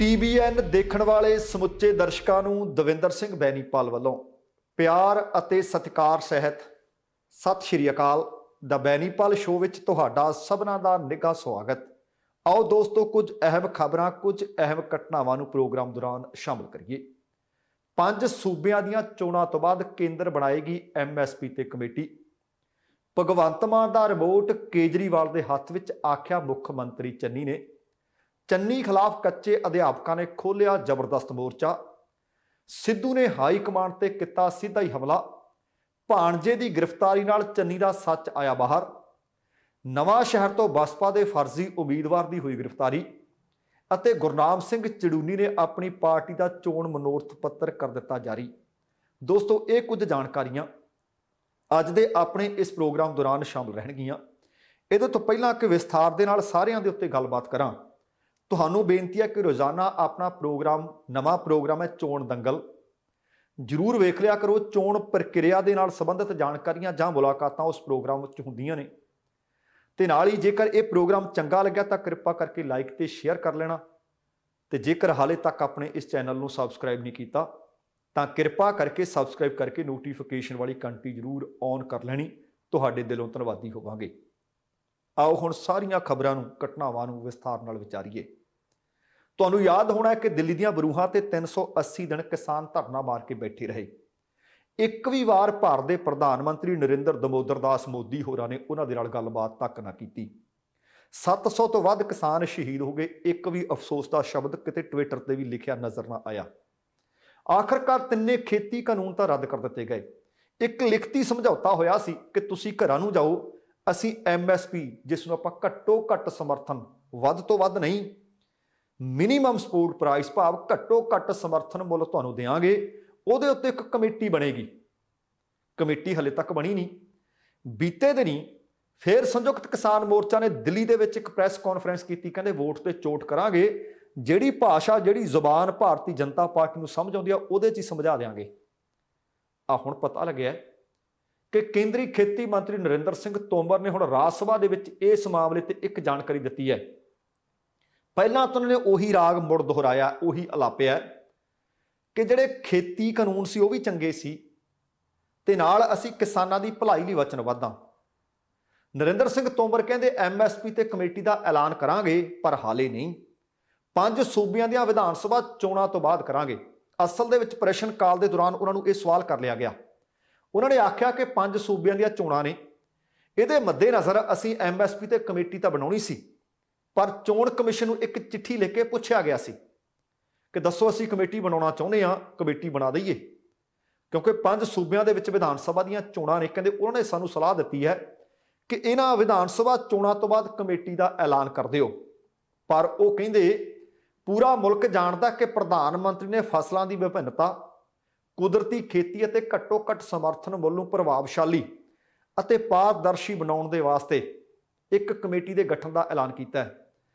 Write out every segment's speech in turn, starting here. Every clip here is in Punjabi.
TVN ਦੇਖਣ ਵਾਲੇ ਸਮੁੱਚੇ ਦਰਸ਼ਕਾਂ ਨੂੰ ਦਵਿੰਦਰ ਸਿੰਘ ਬੈਨੀਪਾਲ ਵੱਲੋਂ ਪਿਆਰ ਅਤੇ ਸਤਿਕਾਰ ਸਹਿਤ ਸਤਿ ਸ਼੍ਰੀ ਅਕਾਲ। ਦਾ ਬੈਨੀਪਾਲ ਸ਼ੋਅ ਵਿੱਚ ਤੁਹਾਡਾ ਸਭਨਾਂ ਦਾ ਨਿੱਘਾ ਸਵਾਗਤ। ਆਓ ਦੋਸਤੋ, ਕੁਝ ਅਹਿਮ ਖਬਰਾਂ, ਕੁਝ ਅਹਿਮ ਘਟਨਾਵਾਂ ਨੂੰ ਪ੍ਰੋਗਰਾਮ ਦੌਰਾਨ ਸ਼ਾਮਲ ਕਰੀਏ। 5 ਸੂਬਿਆਂ ਦੀਆਂ ਚੋਣਾਂ ਤੋਂ ਬਾਅਦ ਕੇਂਦਰ ਬਣਾਏਗੀ MSP ਤੇ ਕਮੇਟੀ। ਭਗਵੰਤ ਮਾਨ ਦਾ ਰਿਮੋਟ ਕੇਜਰੀਵਾਲ ਦੇ ਹੱਥ ਵਿੱਚ, ਆਖਿਆ ਮੁੱਖ ਮੰਤਰੀ ਚੰਨੀ ਨੇ। ਚੰਨੀ ਖਿਲਾਫ ਕੱਚੇ ਅਧਿਆਪਕਾਂ ਨੇ ਖੋਲ੍ਹਿਆ ਜ਼ਬਰਦਸਤ ਮੋਰਚਾ। ਸਿੱਧੂ ਨੇ ਹਾਈ ਕਮਾਂਡ ਤੇ ਕੀਤਾ ਸਿੱਧਾ ਹੀ ਹਮਲਾ। ਭਾਣਜੇ ਦੀ ਗ੍ਰਿਫਤਾਰੀ ਨਾਲ ਚੰਨੀ ਦਾ ਸੱਚ ਆਇਆ ਬਾਹਰ। ਨਵਾਂ ਸ਼ਹਿਰ ਤੋਂ ਬਸਪਾ ਦੇ ਫਰਜ਼ੀ ਉਮੀਦਵਾਰ ਦੀ ਹੋਈ ਗ੍ਰਿਫਤਾਰੀ। ਅਤੇ ਗੁਰਨਾਮ ਸਿੰਘ ਚੜੂਨੀ ਨੇ ਆਪਣੀ ਪਾਰਟੀ ਦਾ ਚੋਣ ਮਨੋਰਥ ਪੱਤਰ ਕਰ ਦਿੱਤਾ ਜਾਰੀ। ਦੋਸਤੋ, ਇਹ ਕੁਝ ਜਾਣਕਾਰੀਆਂ ਅੱਜ ਦੇ ਆਪਣੇ ਇਸ ਪ੍ਰੋਗਰਾਮ ਦੌਰਾਨ ਸ਼ਾਮਲ ਰਹਿਣਗੀਆਂ। ਇਹਦੇ ਤੋਂ ਪਹਿਲਾਂ ਕਿ ਵਿਸਥਾਰ ਦੇ ਨਾਲ ਸਾਰਿਆਂ ਦੇ ਉੱਤੇ ਗੱਲਬਾਤ ਕਰਾਂ, ਤੁਹਾਨੂੰ ਬੇਨਤੀ ਹੈ ਕਿ ਰੋਜ਼ਾਨਾ ਆਪਣਾ ਪ੍ਰੋਗਰਾਮ, ਨਵਾਂ ਪ੍ਰੋਗਰਾਮ ਹੈ ਚੋਣ ਦੰਗਲ, ਜ਼ਰੂਰ ਵੇਖ ਲਿਆ ਕਰੋ। ਚੋਣ ਪ੍ਰਕਿਰਿਆ ਦੇ ਨਾਲ ਸੰਬੰਧਿਤ ਜਾਣਕਾਰੀਆਂ ਜਾਂ ਮੁਲਾਕਾਤਾਂ ਉਸ ਪ੍ਰੋਗਰਾਮ ਵਿੱਚ ਹੁੰਦੀਆਂ ਨੇ। ਤੇ ਨਾਲ ਹੀ ਜੇਕਰ ਇਹ ਪ੍ਰੋਗਰਾਮ ਚੰਗਾ ਲੱਗਿਆ ਤਾਂ ਕਿਰਪਾ ਕਰਕੇ ਲਾਈਕ ਤੇ ਸ਼ੇਅਰ ਕਰ ਲੈਣਾ। ਤੇ ਜੇਕਰ ਹਾਲੇ ਤੱਕ ਆਪਣੇ ਇਸ ਚੈਨਲ ਨੂੰ ਸਬਸਕ੍ਰਾਈਬ ਨਹੀਂ ਕੀਤਾ ਤਾਂ ਕਿਰਪਾ ਕਰਕੇ ਸਬਸਕ੍ਰਾਈਬ ਕਰਕੇ ਨੋਟੀਫਿਕੇਸ਼ਨ ਵਾਲੀ ਘੰਟੀ ਜ਼ਰੂਰ ਔਨ ਕਰ ਲੈਣੀ। ਤੁਹਾਡੇ ਦਿਲੋਂ ਧੰਨਵਾਦੀ ਹੋਵਾਂਗੇ। ਆਓ ਹੁਣ ਸਾਰੀਆਂ ਖਬਰਾਂ ਨੂੰ, ਘਟਨਾਵਾਂ ਨੂੰ ਵਿਸਥਾਰ ਨਾਲ ਵਿਚਾਰੀਏ। ਤੁਹਾਨੂੰ ਯਾਦ ਹੋਣਾ ਹੈ ਕਿ ਦਿੱਲੀ ਦੀਆਂ ਬਰੂਹਾਂ ਤੇ 380 ਦਿਨ ਕਿਸਾਨ ਧਰਨਾ ਮਾਰ ਕੇ ਬੈਠੇ ਰਹੇ। ਇੱਕ ਵੀ ਵਾਰ ਭਾਰਤ ਦੇ ਪ੍ਰਧਾਨ ਮੰਤਰੀ ਨਰਿੰਦਰ ਦਮੋਦਰ ਦਾਸ ਮੋਦੀ ਹੋਰਾਂ ਨੇ ਉਹਨਾਂ ਦੇ ਨਾਲ ਗੱਲਬਾਤ ਤੱਕ ਨਾ ਕੀਤੀ। 700 ਤੋਂ ਵੱਧ ਕਿਸਾਨ ਸ਼ਹੀਦ ਹੋ ਗਏ। ਇੱਕ ਵੀ ਅਫਸੋਸ ਦਾ ਸ਼ਬਦ ਕਿਤੇ ਟਵਿੱਟਰ ਤੇ ਵੀ ਲਿਖਿਆ ਨਜ਼ਰ ਨਾ ਆਇਆ। ਆਖਰਕਾਰ ਤਿੰਨੇ ਖੇਤੀ ਕਾਨੂੰਨ ਤਾਂ ਰੱਦ ਕਰ ਦਿੱਤੇ ਗਏ। ਇੱਕ ਲਿਖਤੀ ਸਮਝੌਤਾ ਹੋਇਆ ਸੀ ਕਿ ਤੁਸੀਂ ਘਰਾਂ ਨੂੰ ਜਾਓ, ਅਸੀਂ MSP, ਜਿਸ ਨੂੰ ਆਪਾਂ ਘੱਟੋ ਘੱਟ ਸਮਰਥਨ, ਵੱਧ ਤੋਂ ਵੱਧ ਨਹੀਂ, ਮਿਨੀਮਮ ਸਪੋਰਟ ਪ੍ਰਾਈਸ, ਭਾਵ ਘੱਟੋ ਘੱਟ ਸਮਰਥਨ ਮੁੱਲ ਤੁਹਾਨੂੰ ਦੇਵਾਂਗੇ। ਉਹਦੇ ਉੱਤੇ ਇੱਕ ਕਮੇਟੀ ਬਣੇਗੀ। ਕਮੇਟੀ ਹਲੇ ਤੱਕ ਬਣੀ ਨਹੀਂ। ਬੀਤੇ ਦਿਨੀ ਫਿਰ ਸੰਯੁਕਤ ਕਿਸਾਨ ਮੋਰਚਾ ਨੇ ਦਿੱਲੀ ਦੇ ਵਿੱਚ ਇੱਕ ਪ੍ਰੈਸ ਕਾਨਫਰੰਸ ਕੀਤੀ। ਕਹਿੰਦੇ ਵੋਟ ਤੇ ਚੋਟ ਕਰਾਂਗੇ, ਜਿਹੜੀ ਭਾਸ਼ਾ, ਜਿਹੜੀ ਜ਼ੁਬਾਨ ਭਾਰਤੀ ਜਨਤਾ ਪਾਰਟੀ ਨੂੰ ਸਮਝ ਆਉਂਦੀ ਆ ਉਹਦੇ 'ਚ ਹੀ ਸਮਝਾ ਦਿਆਂਗੇ। ਹੁਣ ਪਤਾ ਲੱਗਿਆ ਕਿ ਕੇਂਦਰੀ ਖੇਤੀ ਮੰਤਰੀ ਨਰਿੰਦਰ ਸਿੰਘ ਤੋਮਰ ਨੇ ਹੁਣ ਰਾਜ ਸਭਾ ਦੇ ਵਿੱਚ ਇਸ ਮਾਮਲੇ ਤੇ ਇੱਕ ਜਾਣਕਾਰੀ ਦਿੱਤੀ ਹੈ। ਪਹਿਲਾਂ ਤਾਂ ਉਹਨਾਂ ਨੇ ਉਹੀ ਰਾਗ ਮੁੜ ਦੁਹਰਾਇਆ, ਉਹੀ ਅਲਾਪਿਆ ਕਿ ਜਿਹੜੇ ਖੇਤੀ ਕਾਨੂੰਨ ਸੀ ਉਹ ਵੀ ਚੰਗੇ ਸੀ ਤੇ ਨਾਲ ਅਸੀਂ ਕਿਸਾਨਾਂ ਦੀ ਭਲਾਈ ਲਈ ਵਚਨਬੱਧ ਹਾਂ। ਨਰਿੰਦਰ ਸਿੰਘ ਤੋਮਰ ਕਹਿੰਦੇ MSP ਤੇ ਕਮੇਟੀ ਦਾ ਐਲਾਨ ਕਰਾਂਗੇ, ਪਰ ਹਾਲੇ ਨਹੀਂ, 5 ਸੂਬਿਆਂ ਦੀਆਂ ਵਿਧਾਨ ਸਭਾ ਚੋਣਾਂ ਤੋਂ ਬਾਅਦ ਕਰਾਂਗੇ। ਅਸਲ ਦੇ ਵਿੱਚ ਪ੍ਰਸ਼ਨ ਕਾਲ ਦੇ ਦੌਰਾਨ ਉਹਨਾਂ ਨੂੰ ਇਹ ਸਵਾਲ ਕਰ ਲਿਆ ਗਿਆ। ਉਹਨਾਂ ਨੇ ਆਖਿਆ ਕਿ 5 ਸੂਬਿਆਂ ਦੀਆਂ ਚੋਣਾਂ ਨੇ, ਇਹਦੇ ਮੱਦੇਨਜ਼ਰ ਅਸੀਂ MSP ਤੇ ਕਮੇਟੀ ਤਾਂ ਬਣਾਉਣੀ ਸੀ, ਪਰ ਚੋਣ ਕਮਿਸ਼ਨ ਨੂੰ ਇੱਕ ਚਿੱਠੀ ਲਿਖ ਕੇ ਪੁੱਛਿਆ ਗਿਆ ਸੀ ਕਿ ਦੱਸੋ ਅਸੀਂ ਕਮੇਟੀ ਬਣਾਉਣਾ ਚਾਹੁੰਦੇ ਹਾਂ, ਕਮੇਟੀ ਬਣਾ ਦਈਏ। ਕਿਉਂਕਿ 5 ਸੂਬਿਆਂ ਦੇ ਵਿੱਚ ਵਿਧਾਨ ਸਭਾ ਦੀਆਂ ਚੋਣਾਂ ਨੇ। ਕਹਿੰਦੇ ਉਹਨਾਂ ਨੇ ਸਾਨੂੰ ਸਲਾਹ ਦਿੱਤੀ ਹੈ ਕਿ ਇਹਨਾਂ ਵਿਧਾਨ ਸਭਾ ਚੋਣਾਂ ਤੋਂ ਬਾਅਦ ਕਮੇਟੀ ਦਾ ਐਲਾਨ ਕਰ ਦਿਓ। ਪਰ ਉਹ ਕਹਿੰਦੇ ਪੂਰਾ ਮੁਲਕ ਜਾਣਦਾ ਕਿ ਪ੍ਰਧਾਨ ਮੰਤਰੀ ਨੇ ਫਸਲਾਂ ਦੀ ਵਿਭਿੰਨਤਾ, ਕੁਦਰਤੀ ਖੇਤੀ ਅਤੇ ਘੱਟੋ ਘੱਟ ਸਮਰਥਨ ਮੁੱਲ ਨੂੰ ਪ੍ਰਭਾਵਸ਼ਾਲੀ ਅਤੇ ਪਾਰਦਰਸ਼ੀ ਬਣਾਉਣ ਦੇ ਵਾਸਤੇ ਇੱਕ ਕਮੇਟੀ ਦੇ ਗਠਨ ਦਾ ਐਲਾਨ ਕੀਤਾ ਹੈ।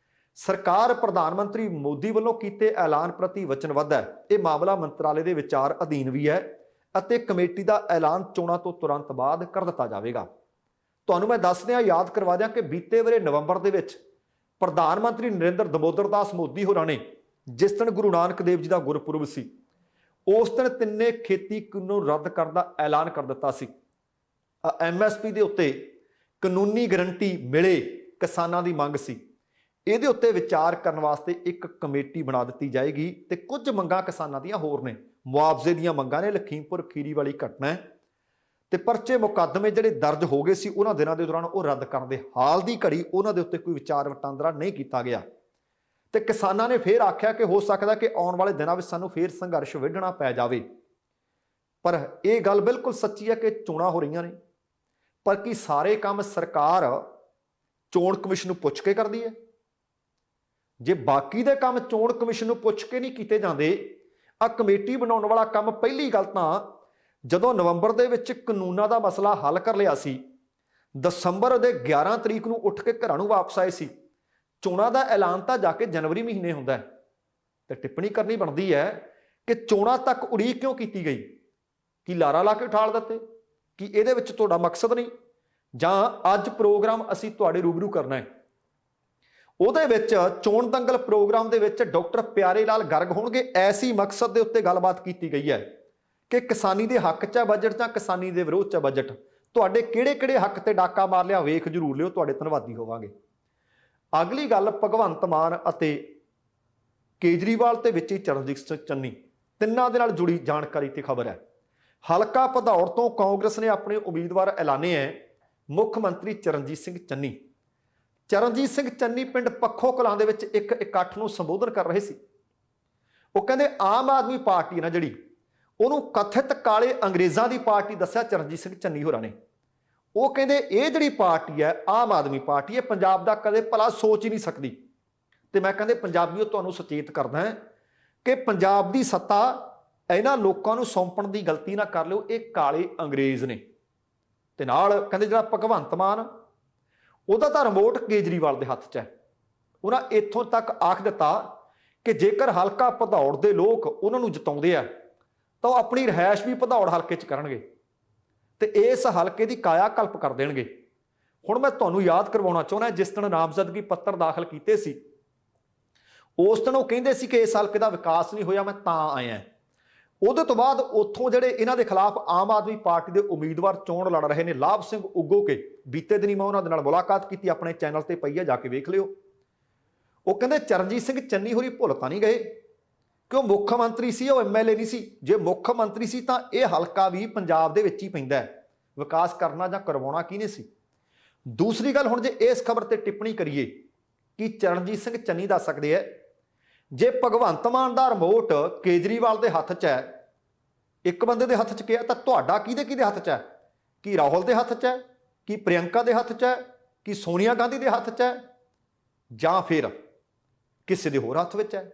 ਸਰਕਾਰ ਪ੍ਰਧਾਨ ਮੰਤਰੀ ਮੋਦੀ ਵੱਲੋਂ ਕੀਤੇ ਐਲਾਨ ਪ੍ਰਤੀ ਵਚਨਬੱਧ ਹੈ। ਇਹ ਮਾਮਲਾ ਮੰਤਰਾਲੇ ਦੇ ਵਿਚਾਰ ਅਧੀਨ ਵੀ ਹੈ ਅਤੇ ਕਮੇਟੀ ਦਾ ਐਲਾਨ ਚੋਣਾਂ ਤੋਂ ਤੁਰੰਤ ਬਾਅਦ ਕਰ ਦਿੱਤਾ ਜਾਵੇਗਾ। ਤੁਹਾਨੂੰ ਮੈਂ ਦੱਸ ਦਿਆਂ, ਯਾਦ ਕਰਵਾ ਦਿਆਂ ਕਿ ਬੀਤੇ ਵਰੇ ਨਵੰਬਰ ਦੇ ਵਿੱਚ ਪ੍ਰਧਾਨ ਮੰਤਰੀ ਨਰਿੰਦਰ ਦਮੋਦਰ ਦਾਸ ਮੋਦੀ ਹੋਰਾਂ ਨੇ, ਜਿਸ ਦਿਨ ਗੁਰੂ ਨਾਨਕ ਦੇਵ ਜੀ ਦਾ ਗੁਰਪੁਰਬ ਸੀ, ਉਸ ਦਿਨ ਤਿੰਨੇ ਖੇਤੀ ਕਾਨੂੰਨ ਰੱਦ ਕਰਨ ਦਾ ਐਲਾਨ ਕਰ ਦਿੱਤਾ ਸੀ। MSP ਦੇ ਉੱਤੇ ਕਾਨੂੰਨੀ ਗਰੰਟੀ ਮਿਲੇ, ਕਿਸਾਨਾਂ ਦੀ ਮੰਗ ਸੀ। ਇਹਦੇ ਉੱਤੇ ਵਿਚਾਰ ਕਰਨ ਵਾਸਤੇ ਇੱਕ ਕਮੇਟੀ ਬਣਾ ਦਿੱਤੀ ਜਾਏਗੀ। ਤੇ ਕੁਝ ਮੰਗਾਂ ਕਿਸਾਨਾਂ ਦੀਆਂ ਹੋਰ ਨੇ, ਮੁਆਵਜ਼ੇ ਦੀਆਂ ਮੰਗਾਂ ਨੇ। ਲਖੀਮਪੁਰ ਖੀਰੀ ਵਾਲੀ ਘਟਨਾ ਹੈ ਤੇ ਪਰਚੇ ਮੁਕੱਦਮੇ ਜਿਹੜੇ ਦਰਜ ਹੋ ਗਏ ਸੀ ਉਹਨਾਂ ਦਿਨਾਂ ਦੇ ਦੌਰਾਨ, ਉਹ ਰੱਦ ਕਰਨ ਦੇ ਹਾਲ ਦੀ ਘੜੀ ਉਹਨਾਂ ਦੇ ਉੱਤੇ ਕੋਈ ਵਿਚਾਰ ਵਟਾਂਦਰਾ ਨਹੀਂ ਕੀਤਾ ਗਿਆ। ਤੇ ਕਿਸਾਨਾਂ ਨੇ ਫਿਰ ਆਖਿਆ ਕਿ ਹੋ ਸਕਦਾ ਕਿ ਆਉਣ ਵਾਲੇ ਦਿਨਾਂ ਵਿੱਚ ਸਾਨੂੰ ਫਿਰ ਸੰਘਰਸ਼ ਵਿੱਢਣਾ ਪੈ ਜਾਵੇ। ਪਰ ਇਹ ਗੱਲ ਬਿਲਕੁਲ ਸੱਚੀ ਹੈ ਕਿ ਚੋਣਾਂ ਹੋ ਰਹੀਆਂ ਨੇ, ਪਰ ਕੀ ਸਾਰੇ ਕੰਮ ਸਰਕਾਰ ਚੋਣ ਕਮਿਸ਼ਨ ਨੂੰ ਪੁੱਛ ਕੇ ਕਰਦੀ ਹੈ? ਜੇ ਬਾਕੀ ਦੇ ਕੰਮ ਚੋਣ ਕਮਿਸ਼ਨ ਨੂੰ ਪੁੱਛ ਕੇ ਨਹੀਂ ਕੀਤੇ ਜਾਂਦੇ, ਕਮੇਟੀ ਬਣਾਉਣ ਵਾਲਾ ਕੰਮ, ਪਹਿਲੀ ਗੱਲ ਤਾਂ ਜਦੋਂ ਨਵੰਬਰ ਦੇ ਵਿੱਚ ਕਾਨੂੰਨਾਂ ਦਾ ਮਸਲਾ ਹੱਲ ਕਰ ਲਿਆ ਸੀ, ਦਸੰਬਰ ਦੇ 11 ਤਰੀਕ ਨੂੰ ਉੱਠ ਕੇ ਘਰਾਂ ਨੂੰ ਵਾਪਸ ਆਏ ਸੀ। ਚੋਣਾਂ ਦਾ ਐਲਾਨ ਤਾਂ ਜਾ ਕੇ ਜਨਵਰੀ ਮਹੀਨੇ ਹੁੰਦਾ ਤੇ ਟਿੱਪਣੀ ਕਰਨੀ ਬਣਦੀ ਹੈ ਕਿ ਚੋਣਾਂ ਤੱਕ ਉਡੀਕ ਕਿਉਂ ਕੀਤੀ ਗਈ? ਕੀ ਲਾਰਾ ਲਾ ਕੇ ਉਠਾਲ ਦਿੱਤੇ? ਕਿ ਇਹਦੇ ਵਿੱਚ ਤੁਹਾਡਾ ਮਕਸਦ ਨਹੀਂ? ਜਾਂ ਅੱਜ ਪ੍ਰੋਗਰਾਮ ਅਸੀਂ ਤੁਹਾਡੇ ਰੂਬਰੂ ਕਰਨਾ ਹੈ ਉਹਦੇ ਵਿੱਚ ਚੋਣ ਦੰਗਲ ਪ੍ਰੋਗਰਾਮ ਦੇ ਵਿੱਚ ਡਾਕਟਰ ਪਿਆਰੇ ਲਾਲ ਗਰਗ ਹੋਣਗੇ। ਐਸੀ ਮਕਸਦ ਦੇ ਉੱਤੇ ਗੱਲਬਾਤ ਕੀਤੀ ਗਈ ਹੈ ਕਿ ਕਿਸਾਨੀ ਦੇ ਹੱਕ 'ਚ ਹੈ ਬਜਟ ਜਾਂ ਕਿਸਾਨੀ ਦੇ ਵਿਰੋਧ 'ਚ ਹੈ ਬਜਟ। ਤੁਹਾਡੇ ਕਿਹੜੇ-ਕਿਹੜੇ ਹੱਕ ਤੇ ਡਾਕਾ ਮਾਰ ਲਿਆ ਵੇਖ ਜ਼ਰੂਰ ਲਿਓ, ਤੁਹਾਡੇ ਧੰਨਵਾਦੀ ਹੋਵਾਂਗੇ। ਅਗਲੀ ਗੱਲ ਭਗਵੰਤ ਮਾਨ ਅਤੇ ਕੇਜਰੀਵਾਲ ਤੇ ਵਿੱਚ ਹੀ ਚਰਨਜੀਤ ਸਿੰਘ ਚੰਨੀ, ਤਿੰਨਾਂ ਦੇ ਨਾਲ ਜੁੜੀ ਜਾਣਕਾਰੀ ਤੇ ਖਬਰ ਹੈ। ਹਲਕਾ ਭਦੌੜ ਤੋਂ ਕਾਂਗਰਸ ਨੇ ਆਪਣੇ ਉਮੀਦਵਾਰ ਐਲਾਨੇ ਹੈ। ਮੁੱਖ ਮੰਤਰੀ ਚਰਨਜੀਤ ਸਿੰਘ ਚੰਨੀ। ਚਰਨਜੀਤ ਸਿੰਘ ਚੰਨੀ ਪਿੰਡ ਪੱਖੋ ਕਲਾਂ ਦੇ ਵਿੱਚ ਇੱਕ ਇਕੱਠ ਨੂੰ ਸੰਬੋਧਨ ਕਰ ਰਹੇ ਸੀ। ਉਹ ਕਹਿੰਦੇ ਆਮ ਆਦਮੀ ਪਾਰਟੀ ਨਾ ਜਿਹੜੀ, ਉਹਨੂੰ ਕਥਿਤ ਕਾਲੇ ਅੰਗਰੇਜ਼ਾਂ ਦੀ ਪਾਰਟੀ ਦੱਸਿਆ ਚਰਨਜੀਤ ਸਿੰਘ ਚੰਨੀ ਹੋਰਾਂ ਨੇ। ਉਹ ਕਹਿੰਦੇ ਇਹ ਜਿਹੜੀ ਪਾਰਟੀ ਹੈ ਆਮ ਆਦਮੀ ਪਾਰਟੀ, ਇਹ ਪੰਜਾਬ ਦਾ ਕਦੇ ਭਲਾ ਸੋਚ ਹੀ ਨਹੀਂ ਸਕਦੀ। ਤੇ ਮੈਂ ਕਹਿੰਦੇ ਪੰਜਾਬੀਓ ਤੁਹਾਨੂੰ ਸੁਚੇਤ ਕਰਦਾ ਹਾਂ ਕਿ ਪੰਜਾਬ ਦੀ ਸੱਤਾ ਇਹਨਾਂ ਲੋਕਾਂ ਨੂੰ ਸੌਂਪਣ ਦੀ ਗਲਤੀ ਨਾ ਕਰ ਲਿਓ, ਇਹ ਕਾਲੇ ਅੰਗਰੇਜ਼ ਨੇ। ਤੇ ਨਾਲ ਕਹਿੰਦੇ ਜਿਹੜਾ ਭਗਵੰਤ ਮਾਨ, ਉਹਦਾ ਤਾਂ ਰਿਮੋਟ ਕੇਜਰੀਵਾਲ ਦੇ ਹੱਥ 'ਚ ਹੈ। ਉਹਨਾਂ ਇੱਥੋਂ ਤੱਕ ਆਖ ਦਿੱਤਾ ਕਿ ਜੇਕਰ ਹਲਕਾ ਭਦੌੜ ਦੇ ਲੋਕ ਉਹਨਾਂ ਨੂੰ ਜਿਤਾਉਂਦੇ ਆ ਤਾਂ ਉਹ ਆਪਣੀ ਰਿਹਾਇਸ਼ ਵੀ ਭਦੌੜ ਹਲਕੇ 'ਚ ਕਰਨਗੇ ਤੇ ਇਸ ਹਲਕੇ ਦੀ ਕਾਇਆ ਕਲਪ ਕਰ ਦੇਣਗੇ। ਹੁਣ ਮੈਂ ਤੁਹਾਨੂੰ ਯਾਦ ਕਰਵਾਉਣਾ ਚਾਹੁੰਦਾ, ਜਿਸ ਦਿਨ ਨਾਮਜ਼ਦਗੀ ਪੱਤਰ ਦਾਖਲ ਕੀਤੇ ਸੀ ਉਸ ਦਿਨ ਉਹ ਕਹਿੰਦੇ ਸੀ ਕਿ ਇਸ ਹਲਕੇ ਦਾ ਵਿਕਾਸ ਨਹੀਂ ਹੋਇਆ, ਮੈਂ ਤਾਂ ਆਇਆ। ਉਹਦੇ ਤੋਂ ਬਾਅਦ ਉੱਥੋਂ ਜਿਹੜੇ ਇਹਨਾਂ ਦੇ ਖਿਲਾਫ ਆਮ ਆਦਮੀ ਪਾਰਟੀ ਦੇ ਉਮੀਦਵਾਰ ਚੋਣ ਲੜ ਰਹੇ ਨੇ ਲਾਭ ਸਿੰਘ ਉਗੋਕੇ, ਬੀਤੇ ਦਿਨੀ ਮੈਂ ਉਹਨਾਂ ਦੇ ਨਾਲ ਮੁਲਾਕਾਤ ਕੀਤੀ, ਆਪਣੇ ਚੈਨਲ ਤੇ ਪਈ ਹੈ, ਜਾ ਕੇ ਵੇਖ ਲਿਓ। ਉਹ ਕਹਿੰਦੇ ਚਰਨਜੀਤ ਸਿੰਘ ਚੰਨੀ ਹੋਰੀ ਭੁੱਲ ਤਾਂ ਨਹੀਂ ਗਏ ਕਿ ਉਹ ਮੁੱਖ ਮੰਤਰੀ ਸੀ, ਉਹ ਐਮਐਲਏ ਨਹੀਂ ਸੀ। ਜੇ ਮੁੱਖ ਮੰਤਰੀ ਸੀ ਤਾਂ ਇਹ ਹਲਕਾ ਵੀ ਪੰਜਾਬ ਦੇ ਵਿੱਚ ਹੀ ਪੈਂਦਾ ਹੈ, ਵਿਕਾਸ ਕਰਨਾ ਜਾਂ ਕਰਵਾਉਣਾ ਕਿਹਨੇ ਸੀ। ਦੂਸਰੀ ਗੱਲ, ਹੁਣ ਜੇ ਇਸ ਖਬਰ ਤੇ ਟਿੱਪਣੀ ਕਰੀਏ ਕਿ ਚਰਨਜੀਤ ਸਿੰਘ ਚੰਨੀ ਦੱਸ ਸਕਦੇ ਹੈ, ਜੇ ਭਗਵੰਤ ਮਾਨ ਦਾ ਰਿਮੋਟ ਕੇਜਰੀਵਾਲ ਦੇ ਹੱਥ 'ਚ ਹੈ, ਇੱਕ ਬੰਦੇ ਦੇ ਹੱਥ 'ਚ ਕਿਹਾ, ਤਾਂ ਤੁਹਾਡਾ ਕਿਹਦੇ ਹੱਥ 'ਚ ਹੈ? ਕੀ ਰਾਹੁਲ ਦੇ ਹੱਥ 'ਚ ਹੈ? ਕੀ ਪ੍ਰਿਯੰਕਾ ਦੇ ਹੱਥ 'ਚ ਹੈ? ਕੀ ਸੋਨੀਆ ਗਾਂਧੀ ਦੇ ਹੱਥ 'ਚ ਹੈ? ਜਾਂ ਫਿਰ ਕਿਸੇ ਦੇ ਹੋਰ ਹੱਥ ਵਿੱਚ ਹੈ?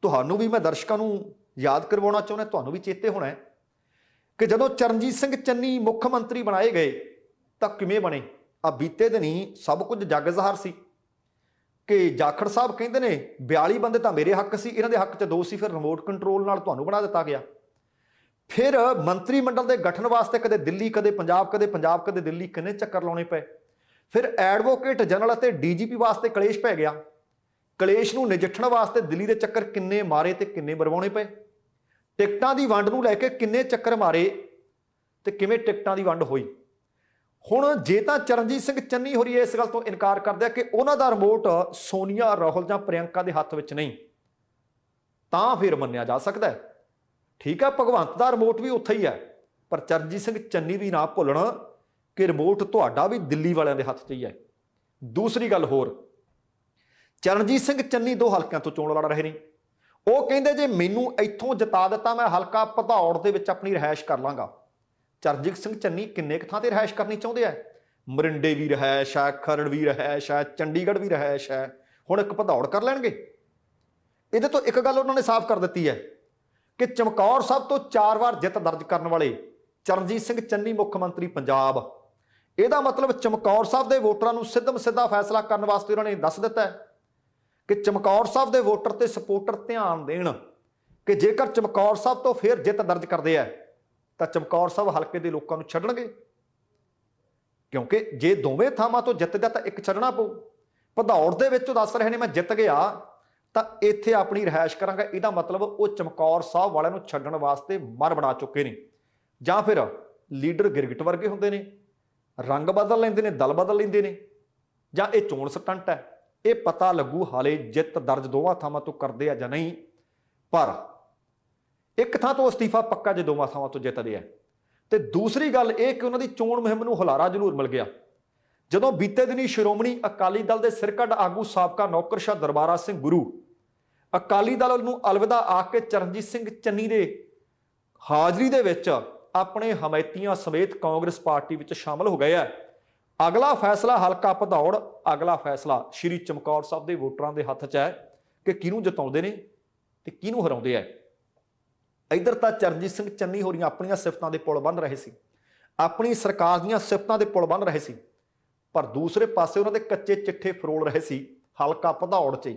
ਤੁਹਾਨੂੰ ਵੀ ਮੈਂ ਦਰਸ਼ਕਾਂ ਨੂੰ ਯਾਦ ਕਰਵਾਉਣਾ ਚਾਹੁੰਦਾ, ਤੁਹਾਨੂੰ ਵੀ ਚੇਤੇ ਹੋਣਾ ਹੈ ਕਿ ਜਦੋਂ ਚਰਨਜੀਤ ਸਿੰਘ ਚੰਨੀ ਮੁੱਖ ਮੰਤਰੀ ਬਣਾਏ ਗਏ ਤਾਂ ਕਿਵੇਂ ਬਣੇ। ਆ ਬੀਤੇ ਦਿਨ ਹੀ ਸਭ ਕੁਝ ਜੱਗ ਜ਼ਾਹਰ ਸੀ ਕਿ ਜਾਖੜ ਸਾਹਿਬ ਕਹਿੰਦੇ ਨੇ 42 ਬੰਦੇ ਤਾਂ ਮੇਰੇ ਹੱਕ ਸੀ, ਇਹਨਾਂ ਦੇ ਹੱਕ 'ਚ 2 ਸੀ, ਫਿਰ ਰਿਮੋਟ ਕੰਟਰੋਲ ਨਾਲ ਤੁਹਾਨੂੰ ਬਣਾ ਦਿੱਤਾ ਗਿਆ। ਫਿਰ ਮੰਤਰੀ ਮੰਡਲ ਦੇ ਗਠਨ ਵਾਸਤੇ ਕਦੇ ਦਿੱਲੀ, ਕਦੇ ਪੰਜਾਬ, ਕਦੇ ਦਿੱਲੀ, ਕਿੰਨੇ ਚੱਕਰ ਲਾਉਣੇ ਪਏ। ਫਿਰ ਐਡਵੋਕੇਟ ਜਨਰਲ ਅਤੇ ਡੀਜੀਪੀ ਵਾਸਤੇ ਕਲੇਸ਼ ਪੈ ਗਿਆ। ਕਲੇਸ਼ ਨੂੰ ਨਜਿੱਠਣ ਵਾਸਤੇ ਦਿੱਲੀ ਦੇ ਚੱਕਰ ਕਿੰਨੇ ਮਾਰੇ ਤੇ ਕਿੰਨੇ ਮਰਵਾਉਣੇ ਪਏ। ਟਿਕਟਾਂ ਦੀ ਵੰਡ ਨੂੰ ਲੈ ਕੇ ਕਿੰਨੇ ਚੱਕਰ ਮਾਰੇ ਤੇ ਕਿਵੇਂ ਟਿਕਟਾਂ ਦੀ ਵੰਡ ਹੋਈ। ਹੁਣ ਜੇ ਤਾਂ ਚਰਨਜੀਤ ਸਿੰਘ ਚੰਨੀ ਹੋਰੀ ਇਸ ਗੱਲ ਤੋਂ ਇਨਕਾਰ ਕਰਦੇ ਆ ਕਿ ਉਹਨਾਂ ਦਾ ਰਿਮੋਟ ਸੋਨੀਆ, ਰਾਹੁਲ ਜਾਂ ਪ੍ਰਿਯੰਕਾ ਦੇ ਹੱਥ ਵਿੱਚ ਨਹੀਂ, ਤਾਂ ਫਿਰ ਮੰਨਿਆ ਜਾ ਸਕਦਾ ਹੈ। ਠੀਕ ਹੈ, ਭਗਵੰਤ ਦਾ ਰਿਮੋਟ ਵੀ ਉੱਥੇ ਹੀ ਹੈ, ਪਰ ਚਰਨਜੀਤ ਸਿੰਘ ਚੰਨੀ ਵੀ ਨਾ ਭੁੱਲਣ ਕਿ ਰਿਮੋਟ ਤੁਹਾਡਾ ਵੀ ਦਿੱਲੀ ਵਾਲਿਆਂ ਦੇ ਹੱਥ 'ਚ ਹੀ ਹੈ। ਦੂਸਰੀ ਗੱਲ ਹੋਰ, ਚਰਨਜੀਤ ਸਿੰਘ ਚੰਨੀ 2 ਹਲਕਿਆਂ ਤੋਂ ਚੋਣ ਲੜ ਰਹੇ ਨੇ। ਉਹ ਕਹਿੰਦੇ ਜੇ ਮੈਨੂੰ ਇੱਥੋਂ ਜਿਤਾ ਦਿੱਤਾ ਮੈਂ ਹਲਕਾ ਭਦੌੜ ਦੇ ਵਿੱਚ ਆਪਣੀ ਰਿਹਾਇਸ਼ ਕਰ ਲਾਂਗਾ। ਚਰਨਜੀਤ ਸਿੰਘ ਚੰਨੀ ਕਿੰਨੇ ਕੁ ਥਾਂ ਤੇ ਰਿਹਾਇਸ਼ ਕਰਨੀ ਚਾਹੁੰਦੇ ਆ? ਮਰਿੰਡੇ ਵੀ ਰਿਹਾਇਸ਼ ਹੈ, ਖਰੜ ਵੀ ਰਿਹਾਇਸ਼ ਹੈ, ਚੰਡੀਗੜ੍ਹ ਵੀ ਰਿਹਾਇਸ਼ ਹੈ, ਹੁਣ ਇੱਕ ਭਦੌੜ ਕਰ ਲੈਣਗੇ। ਇਹਦੇ ਤੋਂ ਇੱਕ ਗੱਲ ਉਹਨਾਂ ਨੇ ਸਾਫ਼ ਕਰ ਦਿੱਤੀ ਹੈ ਕਿ ਚਮਕੌਰ ਸਾਹਿਬ ਤੋਂ 4 ਵਾਰ ਜਿੱਤ ਦਰਜ ਕਰਨ ਵਾਲੇ ਚਰਨਜੀਤ ਸਿੰਘ ਚੰਨੀ ਮੁੱਖ ਮੰਤਰੀ ਪੰਜਾਬ। ਇਹਦਾ ਮਤਲਬ ਚਮਕੌਰ ਸਾਹਿਬ ਦੇ ਵੋਟਰਾਂ ਨੂੰ ਸਿੱਧਾ ਫੈਸਲਾ ਕਰਨ ਵਾਸਤੇ ਉਹਨਾਂ ਨੇ ਦੱਸ ਦਿੱਤਾ ਕਿ ਚਮਕੌਰ ਸਾਹਿਬ ਦੇ ਵੋਟਰ ਤੇ ਸਪੋਰਟਰ ਧਿਆਨ ਦੇਣ ਕਿ ਜੇਕਰ ਚਮਕੌਰ ਸਾਹਿਬ ਤੋਂ ਫਿਰ ਜਿੱਤ ਦਰਜ ਕਰਦੇ ਆ ਤਾਂ ਚਮਕੌਰ ਸਾਹਿਬ ਹਲਕੇ ਦੇ ਲੋਕਾਂ ਨੂੰ ਛੱਡਣਗੇ, ਕਿਉਂਕਿ ਜੇ ਦੋਵੇਂ ਥਾਵਾਂ ਤੋਂ ਜਿੱਤ ਗਿਆ ਤਾਂ ਇੱਕ ਛੱਡਣਾ ਪਊ। ਭਦੌੜ ਦੇ ਵਿੱਚ ਦੱਸ ਰਹੇ ਨੇ ਮੈਂ ਜਿੱਤ ਗਿਆ ਤਾਂ ਇੱਥੇ ਆਪਣੀ ਰਿਹਾਇਸ਼ ਕਰਾਂਗਾ, ਇਹਦਾ ਮਤਲਬ ਉਹ ਚਮਕੌਰ ਸਾਹਿਬ ਵਾਲਿਆਂ ਨੂੰ ਛੱਡਣ ਵਾਸਤੇ ਮਨ ਬਣਾ ਚੁੱਕੇ ਨੇ। ਜਾਂ ਫਿਰ ਲੀਡਰ ਗਿਰਗਿਟ ਵਰਗੇ ਹੁੰਦੇ ਨੇ, ਰੰਗ ਬਦਲ ਲੈਂਦੇ ਨੇ, ਦਲ ਬਦਲ ਲੈਂਦੇ ਨੇ, ਜਾਂ ਇਹ ਚੋਣ ਸਟੰਟ ਹੈ। ਇਹ ਪਤਾ ਲੱਗੂ ਹਾਲੇ ਜਿੱਤ ਦਰਜ ਦੋਵਾਂ ਥਾਵਾਂ ਤੋਂ ਕਰਦੇ ਆ ਜਾਂ ਨਹੀਂ। ਪਰ ਇੱਕ ਥਾਂ ਤੋਂ ਅਸਤੀਫਾ ਪੱਕਾ ਜੇ ਦੋਵਾਂ ਥਾਵਾਂ ਤੋਂ ਜਿੱਤਦੇ ਆ। ਤੇ ਦੂਸਰੀ ਗੱਲ ਇਹ ਕਿ ਉਹਨਾਂ ਦੀ ਚੋਣ ਮੁਹਿੰਮ ਨੂੰ ਹੁਲਾਰਾ ਜ਼ਰੂਰ ਮਿਲ ਗਿਆ ਜਦੋਂ ਬੀਤੇ ਦਿਨੀ ਸ਼੍ਰੋਮਣੀ ਅਕਾਲੀ ਦਲ ਦੇ ਸਿਰਕੱਢ ਆਗੂ ਸਾਬਕਾ ਨੌਕਰਸ਼ਾਹ ਦਰਬਾਰਾ ਸਿੰਘ ਗੁਰੂ ਅਕਾਲੀ ਦਲ ਨੂੰ ਅਲਵਿਦਾ ਆਖ ਕੇ ਚਰਨਜੀਤ ਸਿੰਘ ਚੰਨੀ ਦੇ ਹਾਜ਼ਰੀ ਦੇ ਵਿੱਚ ਆਪਣੇ ਹਮਾਇਤੀਆਂ ਸਮੇਤ ਕਾਂਗਰਸ ਪਾਰਟੀ ਵਿੱਚ ਸ਼ਾਮਲ ਹੋ ਗਏ ਆ। ਅਗਲਾ ਫੈਸਲਾ ਹਲਕਾ ਭਦੌੜ, ਅਗਲਾ ਫੈਸਲਾ ਸ਼੍ਰੀ ਚਮਕੌਰ ਸਾਹਿਬ ਦੇ ਵੋਟਰਾਂ ਦੇ ਹੱਥ 'ਚ ਹੈ ਕਿ ਕਿਹਨੂੰ ਜਿਤਾਉਂਦੇ ਨੇ ਤੇ ਕਿਹਨੂੰ ਹਰਾਉਂਦੇ ਆ। ਇੱਧਰ ਤਾਂ ਚਰਨਜੀਤ ਸਿੰਘ ਚੰਨੀ ਹੋਰੀਆਂ ਆਪਣੀਆਂ ਸਿਫਤਾਂ ਦੇ ਪੁਲ ਬੰਨ ਰਹੇ ਸੀ, ਆਪਣੀ ਸਰਕਾਰ ਦੀਆਂ ਸਿਫਤਾਂ ਦੇ ਪੁਲ ਬੰਨ ਰਹੇ ਸੀ, ਪਰ ਦੂਸਰੇ ਪਾਸੇ ਉਹਨਾਂ ਦੇ ਕੱਚੇ ਚਿੱਠੇ ਫਰੋਲ ਰਹੇ ਸੀ ਹਲਕਾ ਭਦੌੜ 'ਚ।